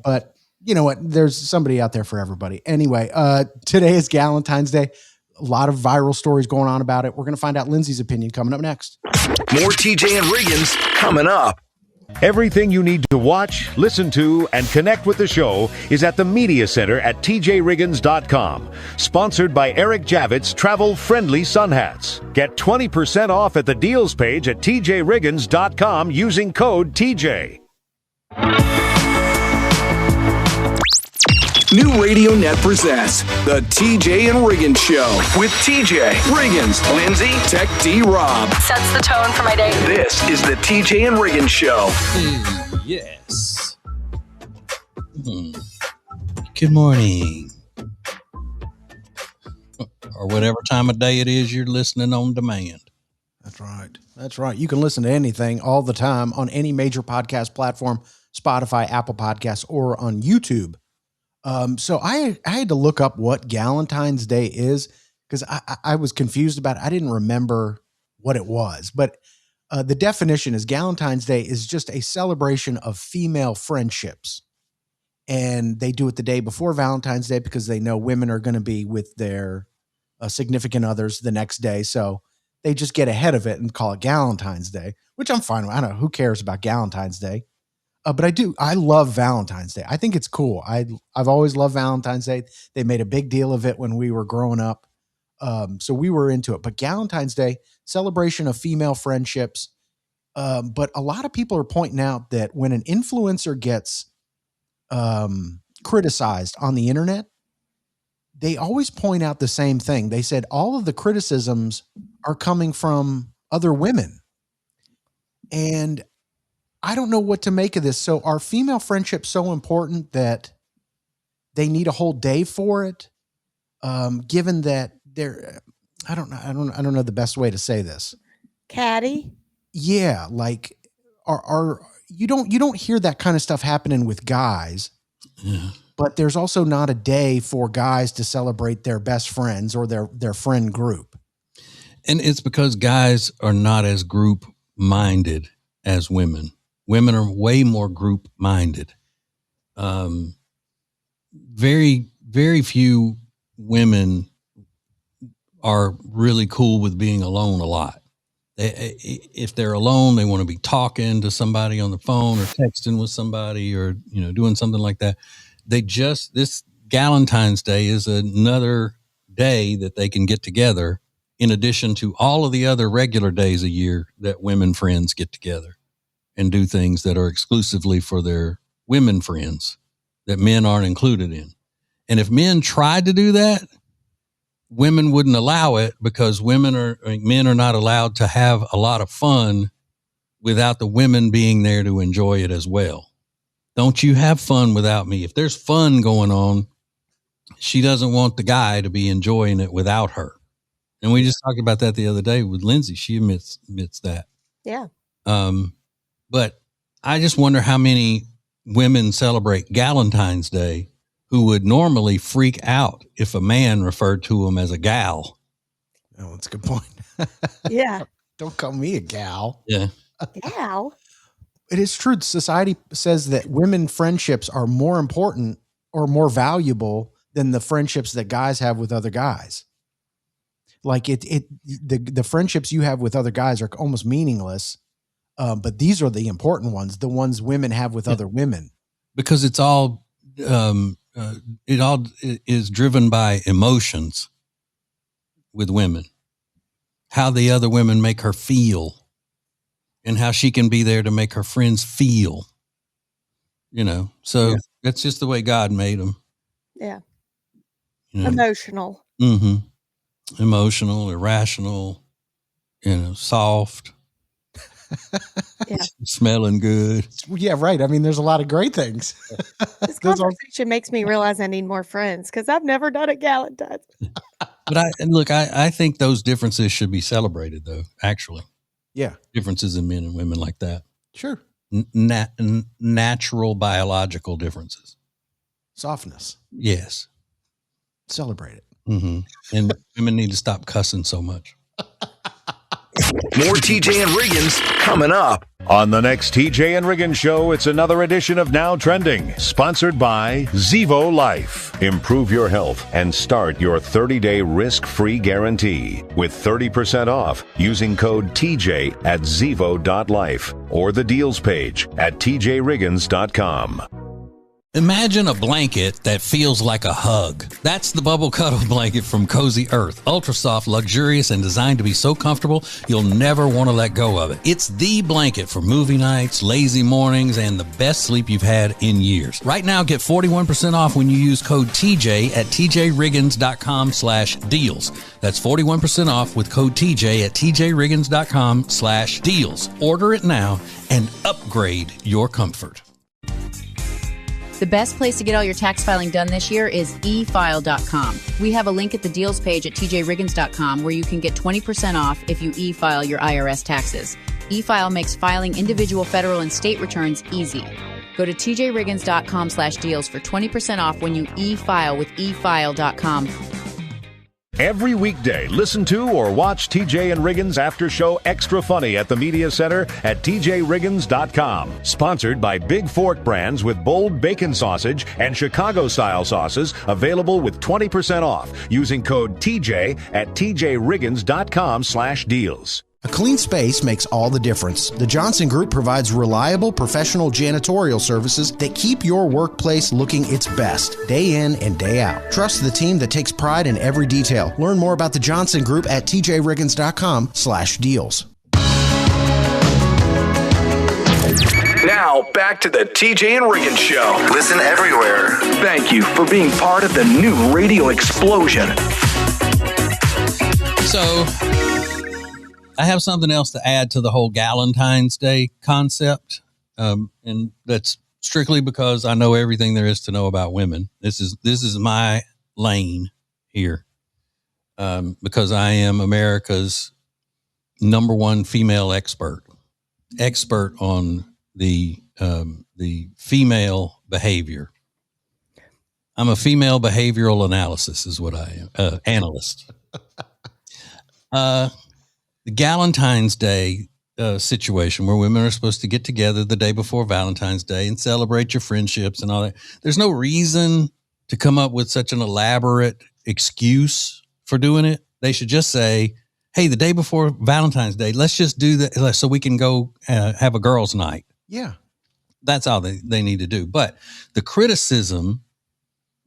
but you know what? There's somebody out there for everybody. Anyway, today is Galentine's Day. A lot of viral stories going on about it. We're going to find out Lindsay's opinion coming up next. More TJ and Riggins coming up. Everything you need to watch, listen to, and connect with the show is at the Media Center at tjriggins.com. Sponsored by Eric Javits Travel Friendly Sun Hats. Get 20% off at the deals page at tjriggins.com using code TJ. New Radio Net presents the TJ and Riggins Show with TJ, Riggins, Lindsay, Tech D Rob. Sets the tone for my day. This is the TJ and Riggins Show. Yes. Good morning. Or whatever time of day it is you're listening on demand. That's right. That's right. You can listen to anything all the time on any major podcast platform, Spotify, Apple Podcasts, or on YouTube. So I had to look up what Galentine's Day is because I was confused about it. I didn't remember what it was, but the definition is Galentine's Day is just a celebration of female friendships. And they do it the day before Valentine's Day because they know women are going to be with their significant others the next day. So they just get ahead of it and call it Galentine's Day, which I'm fine with. I don't know who cares about Galentine's Day. But I love Valentine's Day. I think it's cool. I've always loved Valentine's Day. They made a big deal of it when we were growing up. So we were into it. But Galentine's Day, celebration of female friendships. But a lot of people are pointing out that when an influencer gets criticized on the internet, they always point out the same thing. They said all of the criticisms are coming from other women. And I don't know what to make of this. So are female friendships so important that they need a whole day for it? Given that I don't know the best way to say this. Catty. Yeah, like are you don't hear that kind of stuff happening with guys. Yeah. But there's also not a day for guys to celebrate their best friends or their friend group. And it's because guys are not as group minded as women. Women are way more group minded. Very, very few women are really cool with being alone a lot. If they're alone, they want to be talking to somebody on the phone or texting with somebody or, doing something like that. This Galentine's Day is another day that they can get together in addition to all of the other regular days a year that women friends get together and do things that are exclusively for their women friends that men aren't included in. And if men tried to do that, women wouldn't allow it because men are not allowed to have a lot of fun without the women being there to enjoy it as well. Don't you have fun without me? If there's fun going on, she doesn't want the guy to be enjoying it without her. And we just talked about that the other day with Lindsay. She admits that. Yeah. But I just wonder how many women celebrate Galentine's Day who would normally freak out if a man referred to them as a gal. Oh, that's a good point. Yeah. Don't call me a gal. Yeah. Gal. It is true. Society says that women friendships are more important or more valuable than the friendships that guys have with other guys. Like the friendships you have with other guys are almost meaningless. But these are the important ones, the ones women have with other women. Because it's all, it all is driven by emotions with women, how the other women make her feel and how she can be there to make her friends feel, so that's just the way God made them. Yeah. Emotional. Mm-hmm. Emotional, irrational, soft, smelling good. Yeah, right. I mean, there's a lot of great things. This conversation makes me realize I need more friends because I've never done a Galentine's. But I think those differences should be celebrated, though. Actually, yeah, differences in men and women like that. Sure, natural biological differences. Softness. Yes, celebrate it. Mm-hmm. And women need to stop cussing so much. More TJ and Riggins coming up. On the next TJ and Riggins Show, it's another edition of Now Trending, sponsored by Zevo Life. Improve your health and start your 30-day risk-free guarantee with 30% off using code TJ at zevo.life or the deals page at tjriggins.com. Imagine a blanket that feels like a hug. That's the Bubble Cuddle blanket from Cozy Earth. Ultra soft, luxurious, and designed to be so comfortable, you'll never want to let go of it. It's the blanket for movie nights, lazy mornings, and the best sleep you've had in years. Right now, get 41% off when you use code TJ at tjriggins.com/deals. That's 41% off with code TJ at tjriggins.com/deals. Order it now and upgrade your comfort. The best place to get all your tax filing done this year is efile.com. We have a link at the deals page at tjriggins.com where you can get 20% off if you e-file your IRS taxes. E-file makes filing individual federal and state returns easy. Go to tjriggins.com/deals for 20% off when you e-file with efile.com. Every weekday, listen to or watch TJ and Riggins After Show Extra Funny at the Media Center at tjriggins.com. Sponsored by Big Fork Brands with bold bacon sausage and Chicago-style sauces available with 20% off using code TJ at tjriggins.com/deals. A clean space makes all the difference. The Johnson Group provides reliable professional janitorial services that keep your workplace looking its best, day in and day out. Trust the team that takes pride in every detail. Learn more about the Johnson Group at tjriggins.com/deals. Now, back to the TJ and Riggins Show. Listen everywhere. Thank you for being part of the new radio explosion. So, I have something else to add to the whole Galentine's Day concept, and that's strictly because I know everything there is to know about women. This is my lane here, because I am America's number one female expert on the female behavior. I'm a female behavioral analysis is what I am, analyst. The Valentine's Day situation where women are supposed to get together the day before Valentine's Day and celebrate your friendships and all that. There's no reason to come up with such an elaborate excuse for doing it. They should just say, hey, the day before Valentine's Day, let's just do that so we can go have a girls' night. Yeah. That's all they need to do. But the criticism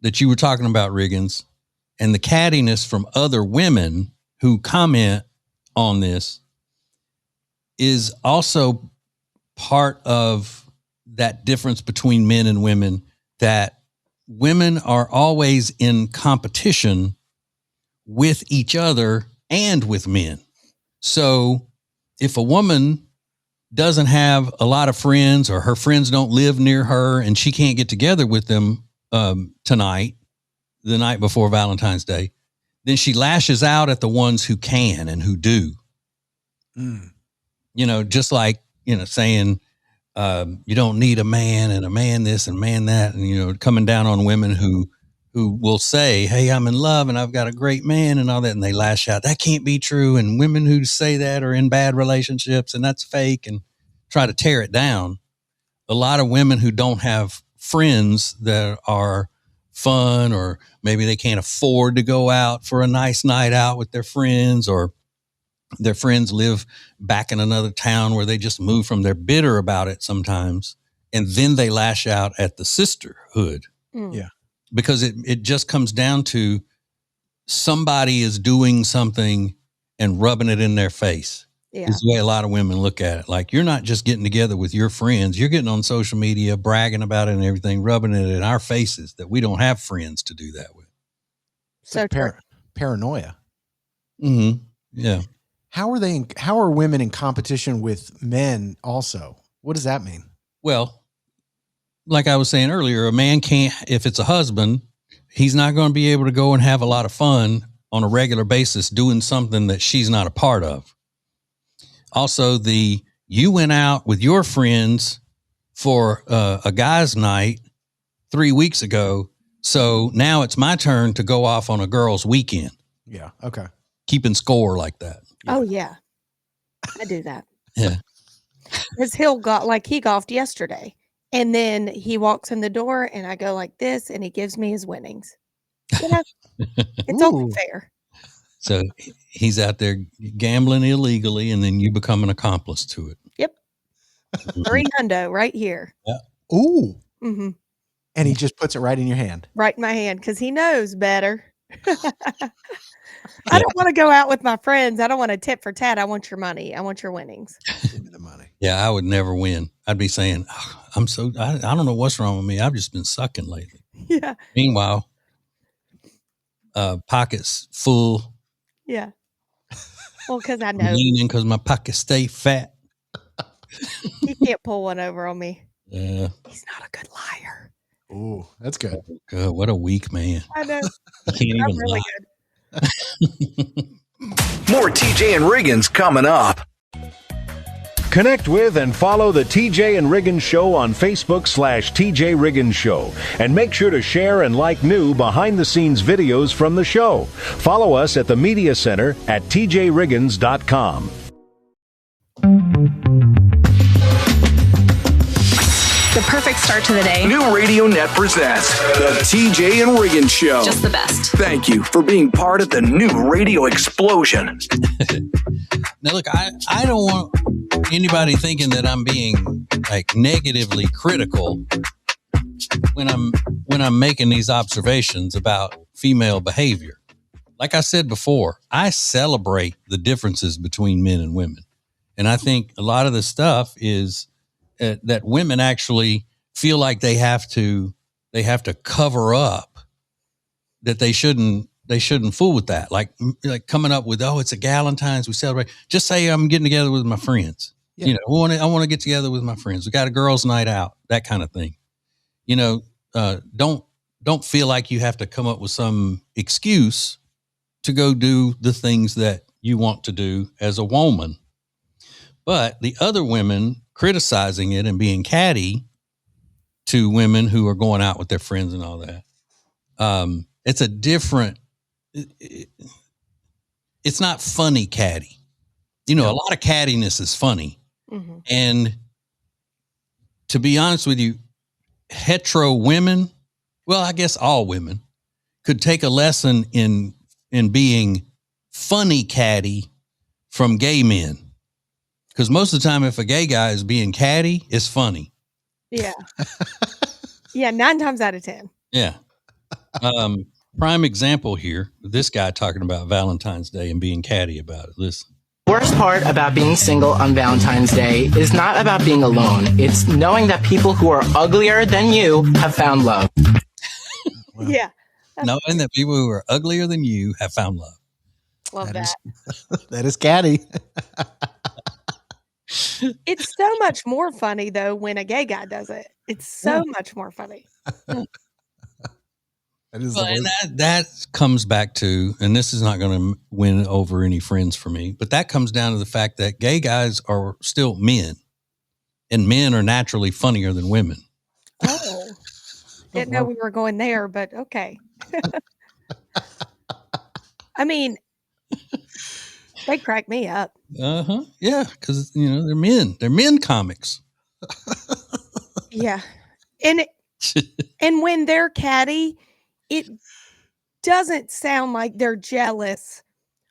that you were talking about, Riggins, and the cattiness from other women who comment on this is also part of that difference between men and women, that women are always in competition with each other and with men. So if a woman doesn't have a lot of friends or her friends don't live near her and she can't get together with them tonight, the night before Valentine's Day, then she lashes out at the ones who can and who do. You know, just like, you know, saying you don't need a man and a man this and man that, and, you know, coming down on women who will say, hey, I'm in love and I've got a great man and all that. And they lash out. That can't be true. And women who say that are in bad relationships and that's fake and try to tear it down. A lot of women who don't have friends that are fun, or maybe they can't afford to go out for a nice night out with their friends, or their friends live back in another town where they just moved from. They're bitter about it sometimes. And then they lash out at the sisterhood. Yeah. Because it just comes down to somebody is doing something and rubbing it in their face. Yeah. It's the way a lot of women look at it. Like, you're not just getting together with your friends. You're getting on social media, bragging about it and everything, rubbing it in our faces that we don't have friends to do that with. So paranoia. Mm-hmm. Yeah. How are women in competition with men also? What does that mean? Well, like I was saying earlier, a man can't, if it's a husband, he's not going to be able to go and have a lot of fun on a regular basis doing something that she's not a part of. Also, you went out with your friends for a guy's night 3 weeks ago, so now it's my turn to go off on a girl's weekend. Yeah. Okay. Keeping score like that. Oh, yeah. I do that. Yeah. Because he golfed yesterday. And then he walks in the door and I go like this and he gives me his winnings. You know, it's only fair. So he's out there gambling illegally and then you become an accomplice to it. Yep. $300 right here. Yeah. Ooh. Mm-hmm. And he just puts it right in your hand. Right in my hand because he knows better. I don't want to go out with my friends. I don't want to tit for tat. I want your money. I want your winnings. Give me the money. Yeah, I would never win. I'd be saying, oh, I don't know what's wrong with me. I've just been sucking lately. Yeah. Meanwhile, pockets full. Yeah. Well, because I know. Leaning because my pockets stay fat. He can't pull one over on me. Yeah. He's not a good liar. Ooh, that's good. Good. What a weak man. I know. I can't even really lie. good. More TJ and Riggins coming up. Connect with and follow the TJ and Riggins Show on Facebook/TJ Riggins Show. And make sure to share and like new behind-the-scenes videos from the show. Follow us at the Media Center at tjriggins.com. The perfect start to the day. New Radio Net presents the TJ and Riggins Show. Just the best. Thank you for being part of the new radio explosion. Now, look, I don't want anybody thinking that I'm being like negatively critical when I'm making these observations about female behavior. Like I said before, I celebrate the differences between men and women. And I think a lot of the stuff is that women actually feel like they have to cover up, that they shouldn't fool with that. Like coming up with, oh, it's a Galentine's, we celebrate. Just say I'm getting together with my friends. Yeah. You know, I want to get together with my friends. We got a girls' night out, that kind of thing. You know, don't feel like you have to come up with some excuse to go do the things that you want to do as a woman. But the other women criticizing it and being catty to women who are going out with their friends and all that. It's a different, it's not funny catty. A lot of cattiness is funny. Mm-hmm. And to be honest with you, hetero women, well, I guess all women could take a lesson in being funny catty from gay men. Because most of the time, if a gay guy is being catty, it's funny. Yeah. Yeah, 9 times out of 10. Yeah. Prime example here, this guy talking about Valentine's Day and being catty about it. Listen. Worst part about being single on Valentine's Day is not about being alone. It's knowing that people who are uglier than you have found love. Yeah. Knowing that people who are uglier than you have found love. Love that. That is catty. It's so much more funny, though, when a gay guy does it. It's so much more funny. That comes back to, and this is not going to win over any friends for me, but that comes down to the fact that gay guys are still men, and men are naturally funnier than women. Oh, didn't know we were going there, but okay. I mean, they crack me up. Yeah, because they're men. They're men comics. Yeah, and when they're catty, it doesn't sound like they're jealous.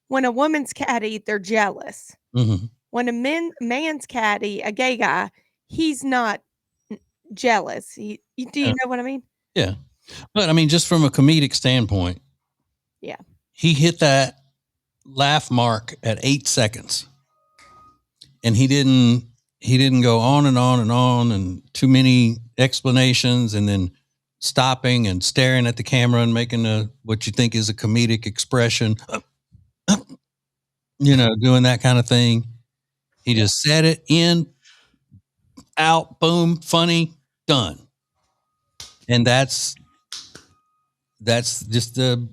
When a woman's catty, they're jealous. Mm-hmm. When a man's catty, a gay guy, he's not jealous. Do you know what I mean? Yeah. But I mean, just from a comedic standpoint. Yeah. He hit that laugh mark at 8 seconds. And he didn't go on and on and on and too many explanations and then stopping and staring at the camera and making what you think is a comedic expression, doing that kind of thing. He just said it in, out, boom, funny, done. And that's just a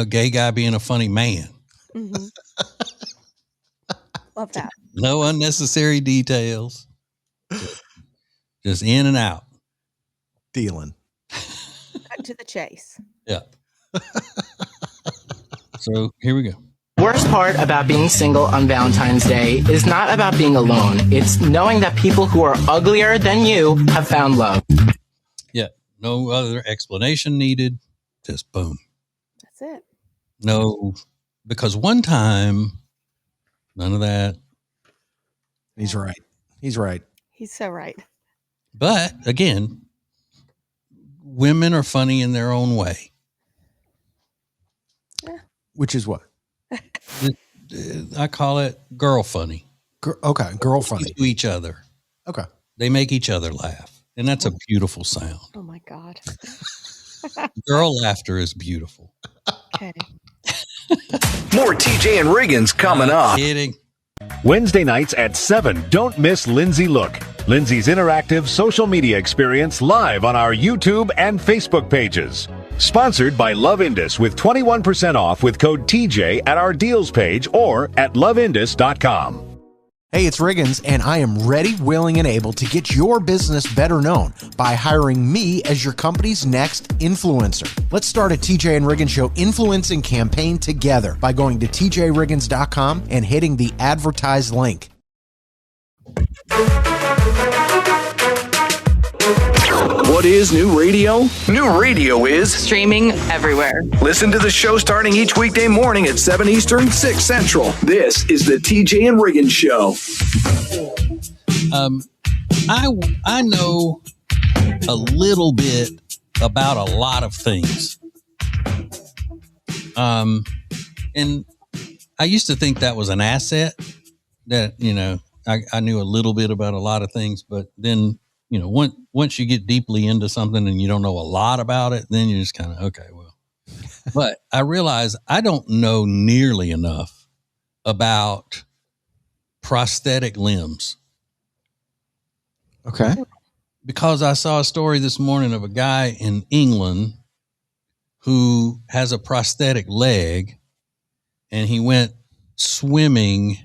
gay guy being a funny man. Mm-hmm. Love that. No unnecessary details. Just in and out. Dealing. Cut to the chase. Yeah. So here we go. Worst part about being single on Valentine's Day is not about being alone. It's knowing that people who are uglier than you have found love. Yeah. No other explanation needed. Just boom. That's it. No, because one time, none of that. He's right. He's right. He's so right. But again, women are funny in their own way. Yeah. Which is what? I call it girl funny. Okay, girl funny. To each other. Okay. They make each other laugh. And that's a beautiful sound. Oh, my God. Girl laughter is beautiful. Okay. More TJ and Riggins coming up. Kidding. Wednesday nights at 7. Don't miss Lindsay Look. Lindsay's interactive social media experience live on our YouTube and Facebook pages. Sponsored by Love Indus with 21% off with code TJ at our deals page or at loveindus.com. Hey, it's Riggins, and I am ready, willing, and able to get your business better known by hiring me as your company's next influencer. Let's start a TJ and Riggins Show influencing campaign together by going to tjriggins.com and hitting the advertise link. What is new radio? New radio is streaming everywhere. Listen to the show starting each weekday morning at 7 Eastern, 6 Central. This is the TJ and Riggins Show. I know a little bit about a lot of things. And I used to think that was an asset that, I knew a little bit about a lot of things, but then, once you get deeply into something and you don't know a lot about it, then you're just kind of, okay, well. But I realize I don't know nearly enough about prosthetic limbs. Okay. Because I saw a story this morning of a guy in England who has a prosthetic leg, and he went swimming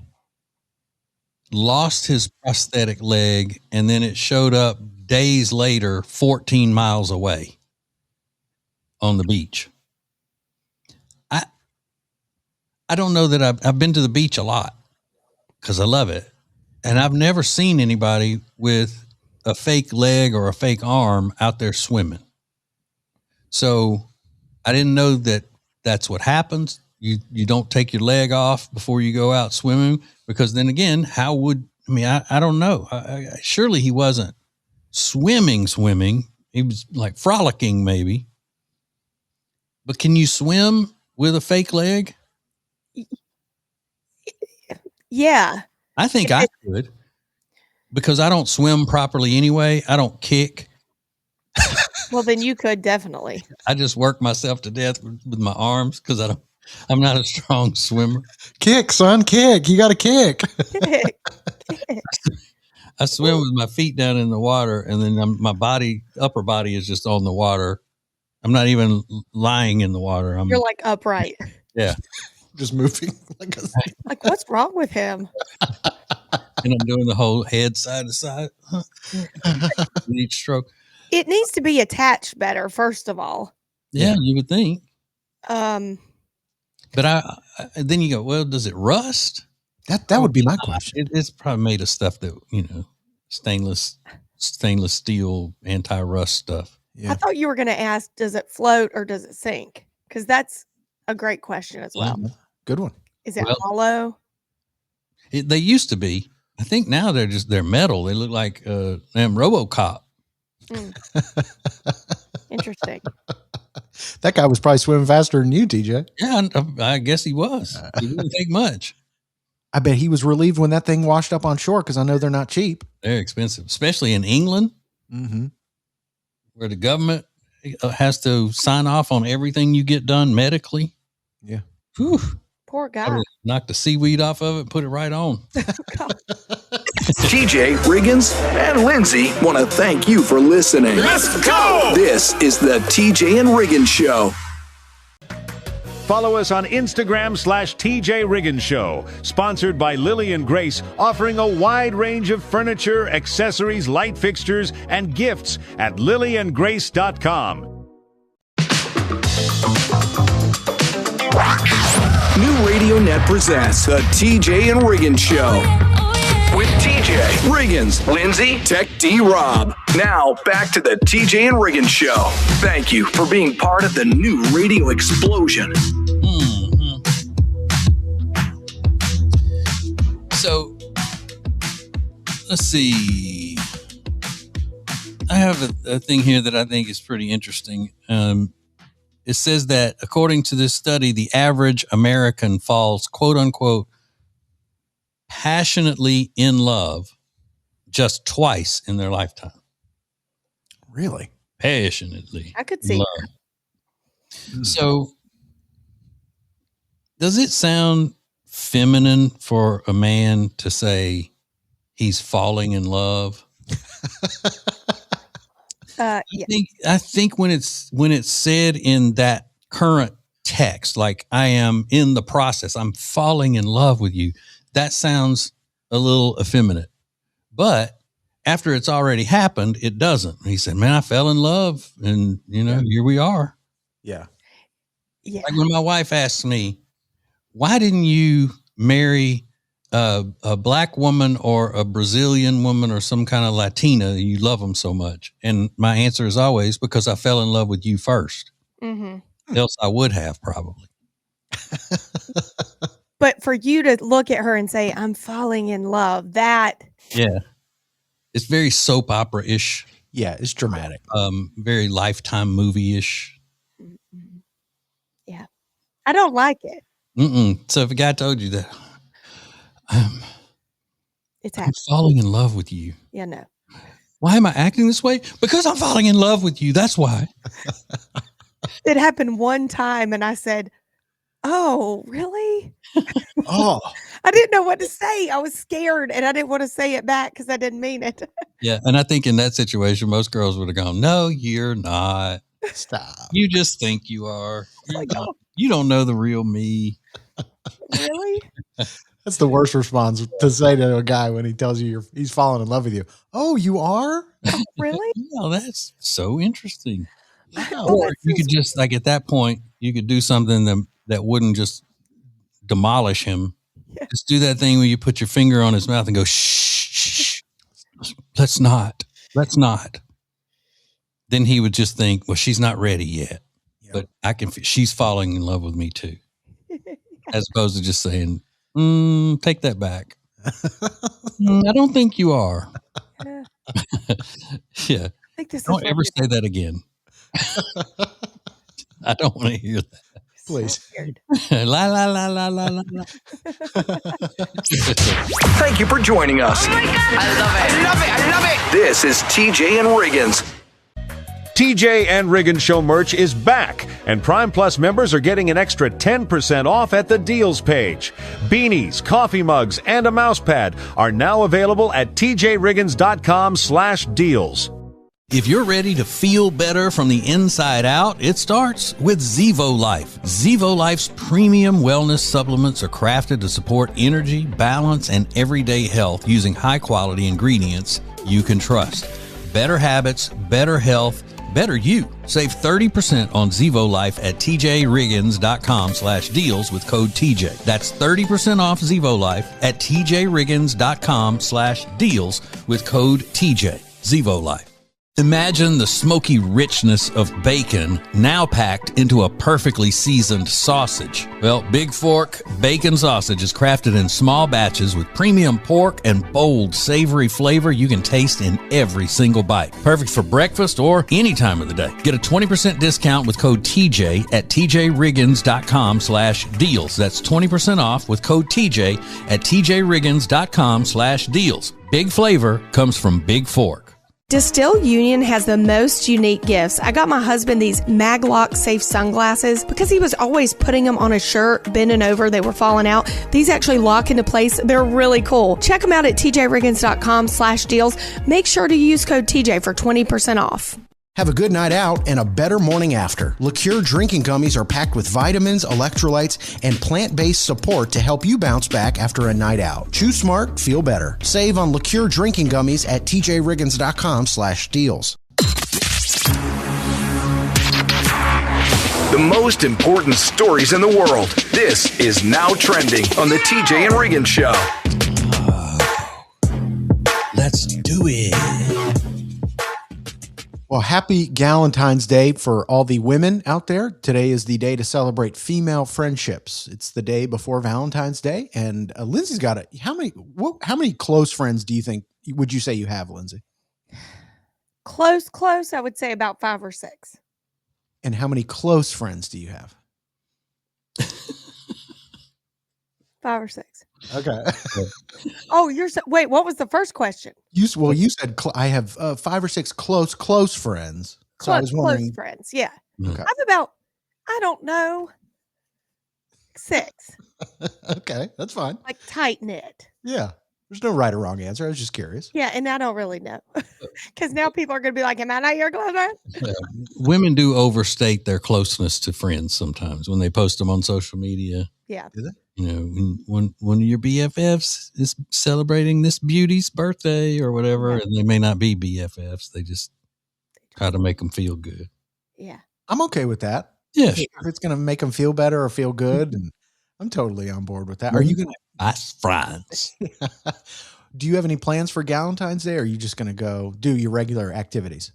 lost his prosthetic leg, and then it showed up days later, 14 miles away on the beach. I don't know that I've been to the beach a lot because I love it. And I've never seen anybody with a fake leg or a fake arm out there swimming. So I didn't know that that's what happens. You don't take your leg off before you go out swimming, because then again, I don't know. Surely he wasn't swimming. He was like frolicking maybe. But can you swim with a fake leg? Yeah. I think I could, because I don't swim properly anyway. I don't kick. Well, then you could definitely. I just work myself to death with my arms because I'm not a strong swimmer. Kick, son, kick. You got to kick. I swim with my feet down in the water, and then my upper body is just on the water. I'm not even lying in the water. You're like upright. Yeah. Just moving. Like, what's wrong with him? And I'm doing the whole head side to side with each stroke. It needs to be attached better, first of all. Yeah, you would think. But then you go, well, does it rust? That would be my question. It's probably made of stuff that, stainless steel anti-rust stuff. Yeah. I thought you were going to ask, does it float or does it sink? Because that's a great question as well. Good one. Is it hollow? They used to be. I think now they're metal. They look like RoboCop. Interesting. That guy was probably swimming faster than you, TJ. Yeah, I guess he was. He didn't take much. I bet he was relieved when that thing washed up on shore, because I know they're not cheap. They're expensive, especially in England, where the government has to sign off on everything you get done medically. Yeah. Whew. Poor guy. Knock the seaweed off of it and put it right on. TJ Riggins and Lindsay want to thank you for listening. Let's go! This is the TJ and Riggins Show. Follow us on Instagram/TJ Riggins Show. Sponsored by Lily and Grace, offering a wide range of furniture, accessories, light fixtures, and gifts at lilyandgrace.com. New Radio Net presents the TJ and Riggins Show. With TJ Riggins, Lindsay, Tech D Rob. Now back to the TJ and Riggins Show. Thank you for being part of the new radio explosion. So, let's see. I have a thing here that I think is pretty interesting. It says that according to this study, the average American falls, quote unquote, passionately in love just twice in their lifetime. Really? Passionately. I could see that. So, does it sound feminine for a man to say he's falling in love? Yeah. I think when it's said in that current text, like I am in the process, I'm falling in love with you, that sounds a little effeminate. But after it's already happened, it doesn't. He said, man, I fell in love, and here we are. Yeah. Yeah. Like when my wife asks me, why didn't you marry a black woman or a Brazilian woman or some kind of Latina, you love them so much? And my answer is always, because I fell in love with you first. Else I would have probably. But for you to look at her and say, I'm falling in love, that. Yeah. It's very soap opera-ish. Yeah, it's dramatic. Very Lifetime movie-ish. Yeah. I don't like it. So if a guy told you that, I'm It's happening. falling in love with you. Yeah, no. Why am I acting this way? Because I'm falling in love with you. That's why. It happened one time and I said, oh, really? Oh. I didn't know what to say. I was scared and I didn't want to say it back because I didn't mean it. Yeah. And I think in that situation, most girls would have gone, no, you're not. Stop. You just think you are. You don't know the real me. Really? That's the worst response to say to a guy when he tells you he's falling in love with you. Oh, you are? Really? No, that's so interesting. Oh, Or you could just like at that point, you could do something that wouldn't just demolish him. Yeah. Just do that thing where you put your finger on his mouth and go, shh, let's not. Then he would just think, well, she's not ready yet, but she's falling in love with me too. As opposed to just saying, take that back. I don't think you are. Yeah. I think this don't ever say that again. I don't want to hear that. Please. La, la, la, la, la, la. Thank you for joining us. Oh my God. I love it. This is TJ and Riggins. TJ and Riggins Show merch is back, and Prime Plus members are getting an extra 10% off at the deals page. Beanies, coffee mugs, and a mouse pad are now available at tjriggins.com/deals. If you're ready to feel better from the inside out, it starts with Zevo Life. Zevo Life's premium wellness supplements are crafted to support energy, balance, and everyday health using high-quality ingredients you can trust. Better habits, better health, better you. Save 30% on Zevo Life at tjriggins.com/deals with code TJ. That's 30% off Zevo Life at tjriggins.com/deals with code TJ. Zevo Life. Imagine the smoky richness of bacon now packed into a perfectly seasoned sausage. Well, Big Fork Bacon Sausage is crafted in small batches with premium pork and bold, savory flavor you can taste in every single bite. Perfect for breakfast or any time of the day. Get a 20% discount with code TJ at tjriggins.com/deals. That's 20% off with code TJ at tjriggins.com/deals. Big flavor comes from Big Fork. Distill Union has the most unique gifts. I got my husband these Maglock safe sunglasses because he was always putting them on his shirt, bending over. They were falling out. These actually lock into place. They're really cool. Check them out at tjriggins.com/deals. Make sure to use code TJ for 20% off. Have a good night out and a better morning after. Liqueur drinking gummies are packed with vitamins, electrolytes, and plant-based support to help you bounce back after a night out. Choose smart, feel better. Save on Liqueur drinking gummies at tjriggins.com/deals. The most important stories in the world. This is Now Trending on the TJ and Riggins Show. Let's do it. Well, happy Galentine's Day for all the women out there. Today is the day to celebrate female friendships. It's the day before Valentine's Day, and Lindsay's got it. How many close friends would you say you have, Lindsay? Close. I would say about 5 or 6. And how many close friends do you have? 5 or 6. Okay. Oh, wait, what was the first question? You said I have 5 or 6 close friends. So I was wondering. Close friends, yeah. Okay. I'm about, I don't know, 6. Okay, that's fine. Like tight knit. Yeah. There's no right or wrong answer. I was just curious. Yeah, and I don't really know. Because now people are going to be like, am I not your close friend? Yeah. Women do overstate their closeness to friends sometimes when they post them on social media. Yeah. Do they? You know, when one of your BFFs is celebrating this beauty's birthday or whatever, and they may not be BFFs, they just try to make them feel good. Yeah. I'm okay with that. Yeah. If it's going to make them feel better or feel good, and I'm totally on board with that. Are you going to? Best friends. Do you have any plans for Galentine's Day, or are you just going to go do your regular activities?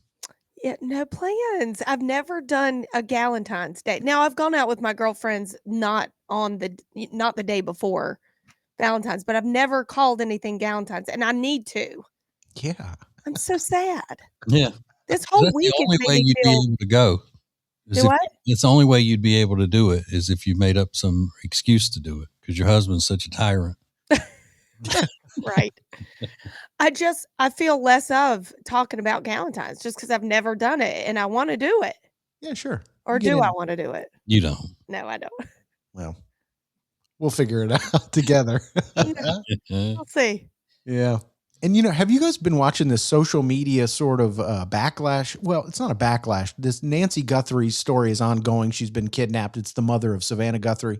Yeah, no plans. I've never done a Galentine's Day. Now I've gone out with my girlfriends not the day before Valentine's, but I've never called anything Galentine's, and I need to. Yeah. I'm so sad. Yeah. This whole That's week the only way you'd be able to go. Do what? It's the only way you'd be able to do it is if you made up some excuse to do it because your husband's such a tyrant. Right. I feel less of talking about Galentine's just because I've never done it and I want to do it. Yeah, sure. Or do I want to do it? You don't. No, I don't. Well, we'll figure it out together. We'll see. Yeah. And, have you guys been watching this social media sort of backlash? Well, it's not a backlash. This Nancy Guthrie story is ongoing. She's been kidnapped. It's the mother of Savannah Guthrie.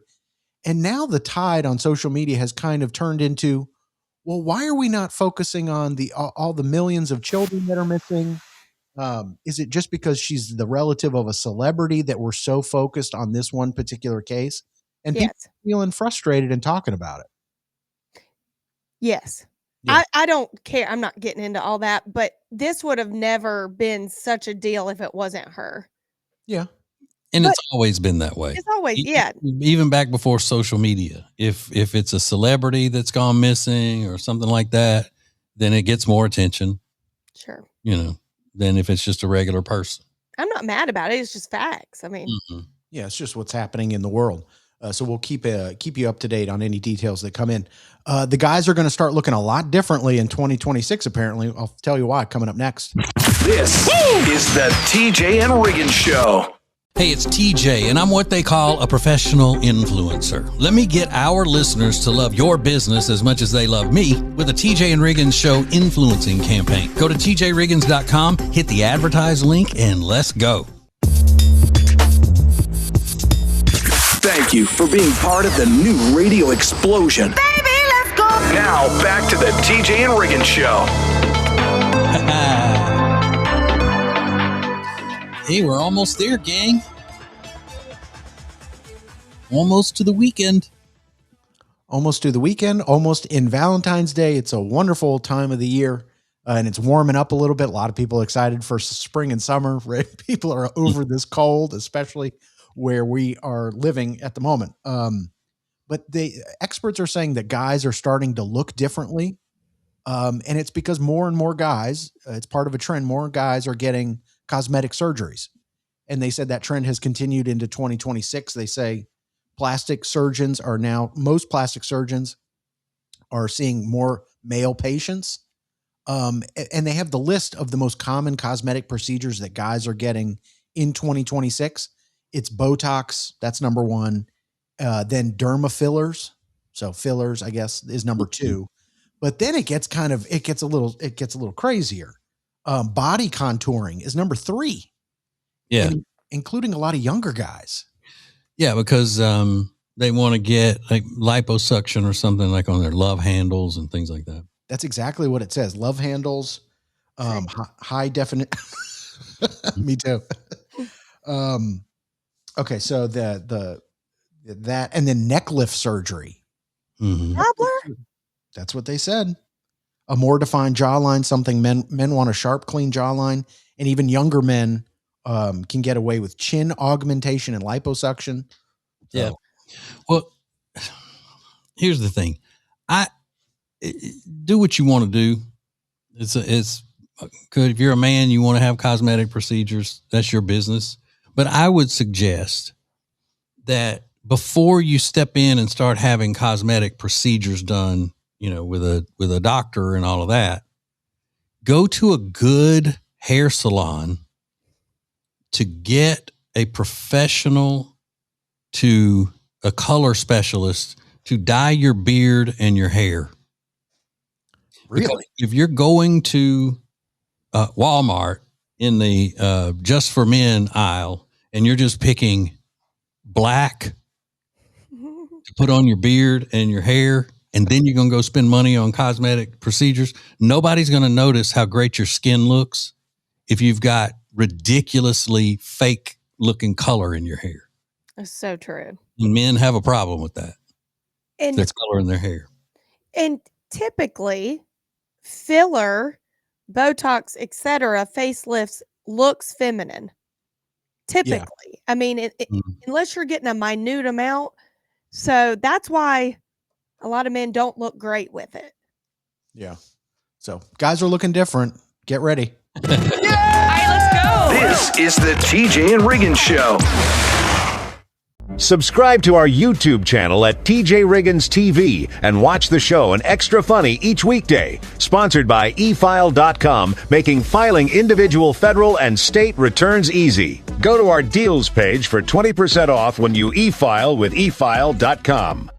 And now the tide on social media has kind of turned into, well, why are we not focusing on all the millions of children that are missing? Is it just because she's the relative of a celebrity that we're so focused on this one particular case? And people feeling frustrated and talking about it. Yes. Yeah. I don't care. I'm not getting into all that, but this would have never been such a deal if it wasn't her. Yeah. And it's always been that way. It's always, Even back before social media. If it's a celebrity that's gone missing or something like that, then it gets more attention. Sure. Than if it's just a regular person. I'm not mad about it. It's just facts. I mean, yeah, it's just what's happening in the world. So we'll keep you up to date on any details that come in. The guys are going to start looking a lot differently in 2026, apparently. I'll tell you why coming up next. This is the TJ and Riggins Show. Hey, it's TJ, and I'm what they call a professional influencer. Let me get our listeners to love your business as much as they love me with a TJ and Riggins Show influencing campaign. Go to tjriggins.com, hit the advertise link, and let's go. Thank you for being part of the new radio explosion. Baby, let's go. Now, back to the TJ and Riggins Show. Hey, we're almost there, gang. Almost to the weekend. Almost to the weekend, almost in Valentine's Day. It's a wonderful time of the year, and it's warming up a little bit. A lot of people are excited for spring and summer. Right? People are over this cold, especially where we are living at the moment. But the experts are saying that guys are starting to look differently, and it's because more and more guys, it's part of a trend, more guys are getting cosmetic surgeries. And they said that trend has continued into 2026. They say most plastic surgeons are seeing more male patients. And they have the list of the most common cosmetic procedures that guys are getting in 2026. It's Botox. That's number one. Then derma fillers. So fillers, I guess, is number two. But then it gets a little crazier. Body contouring is number three. Yeah. Including a lot of younger guys. Yeah, because they want to get like liposuction or something like on their love handles and things like that. That's exactly what it says. Love handles, high definite. Me too. Okay. So that and then neck lift surgery. Mm-hmm. That's what they said. A more defined jawline, something men want a sharp, clean jawline, and even younger men can get away with chin augmentation and liposuction. So. Yeah. Well, here's the thing. Do what you want to do. It's good. If you're a man, you want to have cosmetic procedures, that's your business. But I would suggest that before you step in and start having cosmetic procedures done, with a doctor and all of that, go to a good hair salon to get a professional, to a color specialist to dye your beard and your hair. Really? Because if you're going to Walmart in the just for men aisle and you're just picking black to put on your beard and your hair, and then you're going to go spend money on cosmetic procedures, nobody's going to notice how great your skin looks if you've got ridiculously fake looking color in your hair. That's so true. And men have a problem with that. And there's color in their hair. And typically filler, Botox, etc., facelifts looks feminine. Typically. Yeah. I mean, unless you're getting a minute amount. So that's why a lot of men don't look great with it. Yeah. So guys are looking different. Get ready. Yeah! All right, let's go. This is the TJ and Riggins Show. Subscribe to our YouTube channel at TJ Riggins TV and watch the show and Extra Funny each weekday. Sponsored by efile.com, making filing individual federal and state returns easy. Go to our deals page for 20% off when you e-file with efile.com.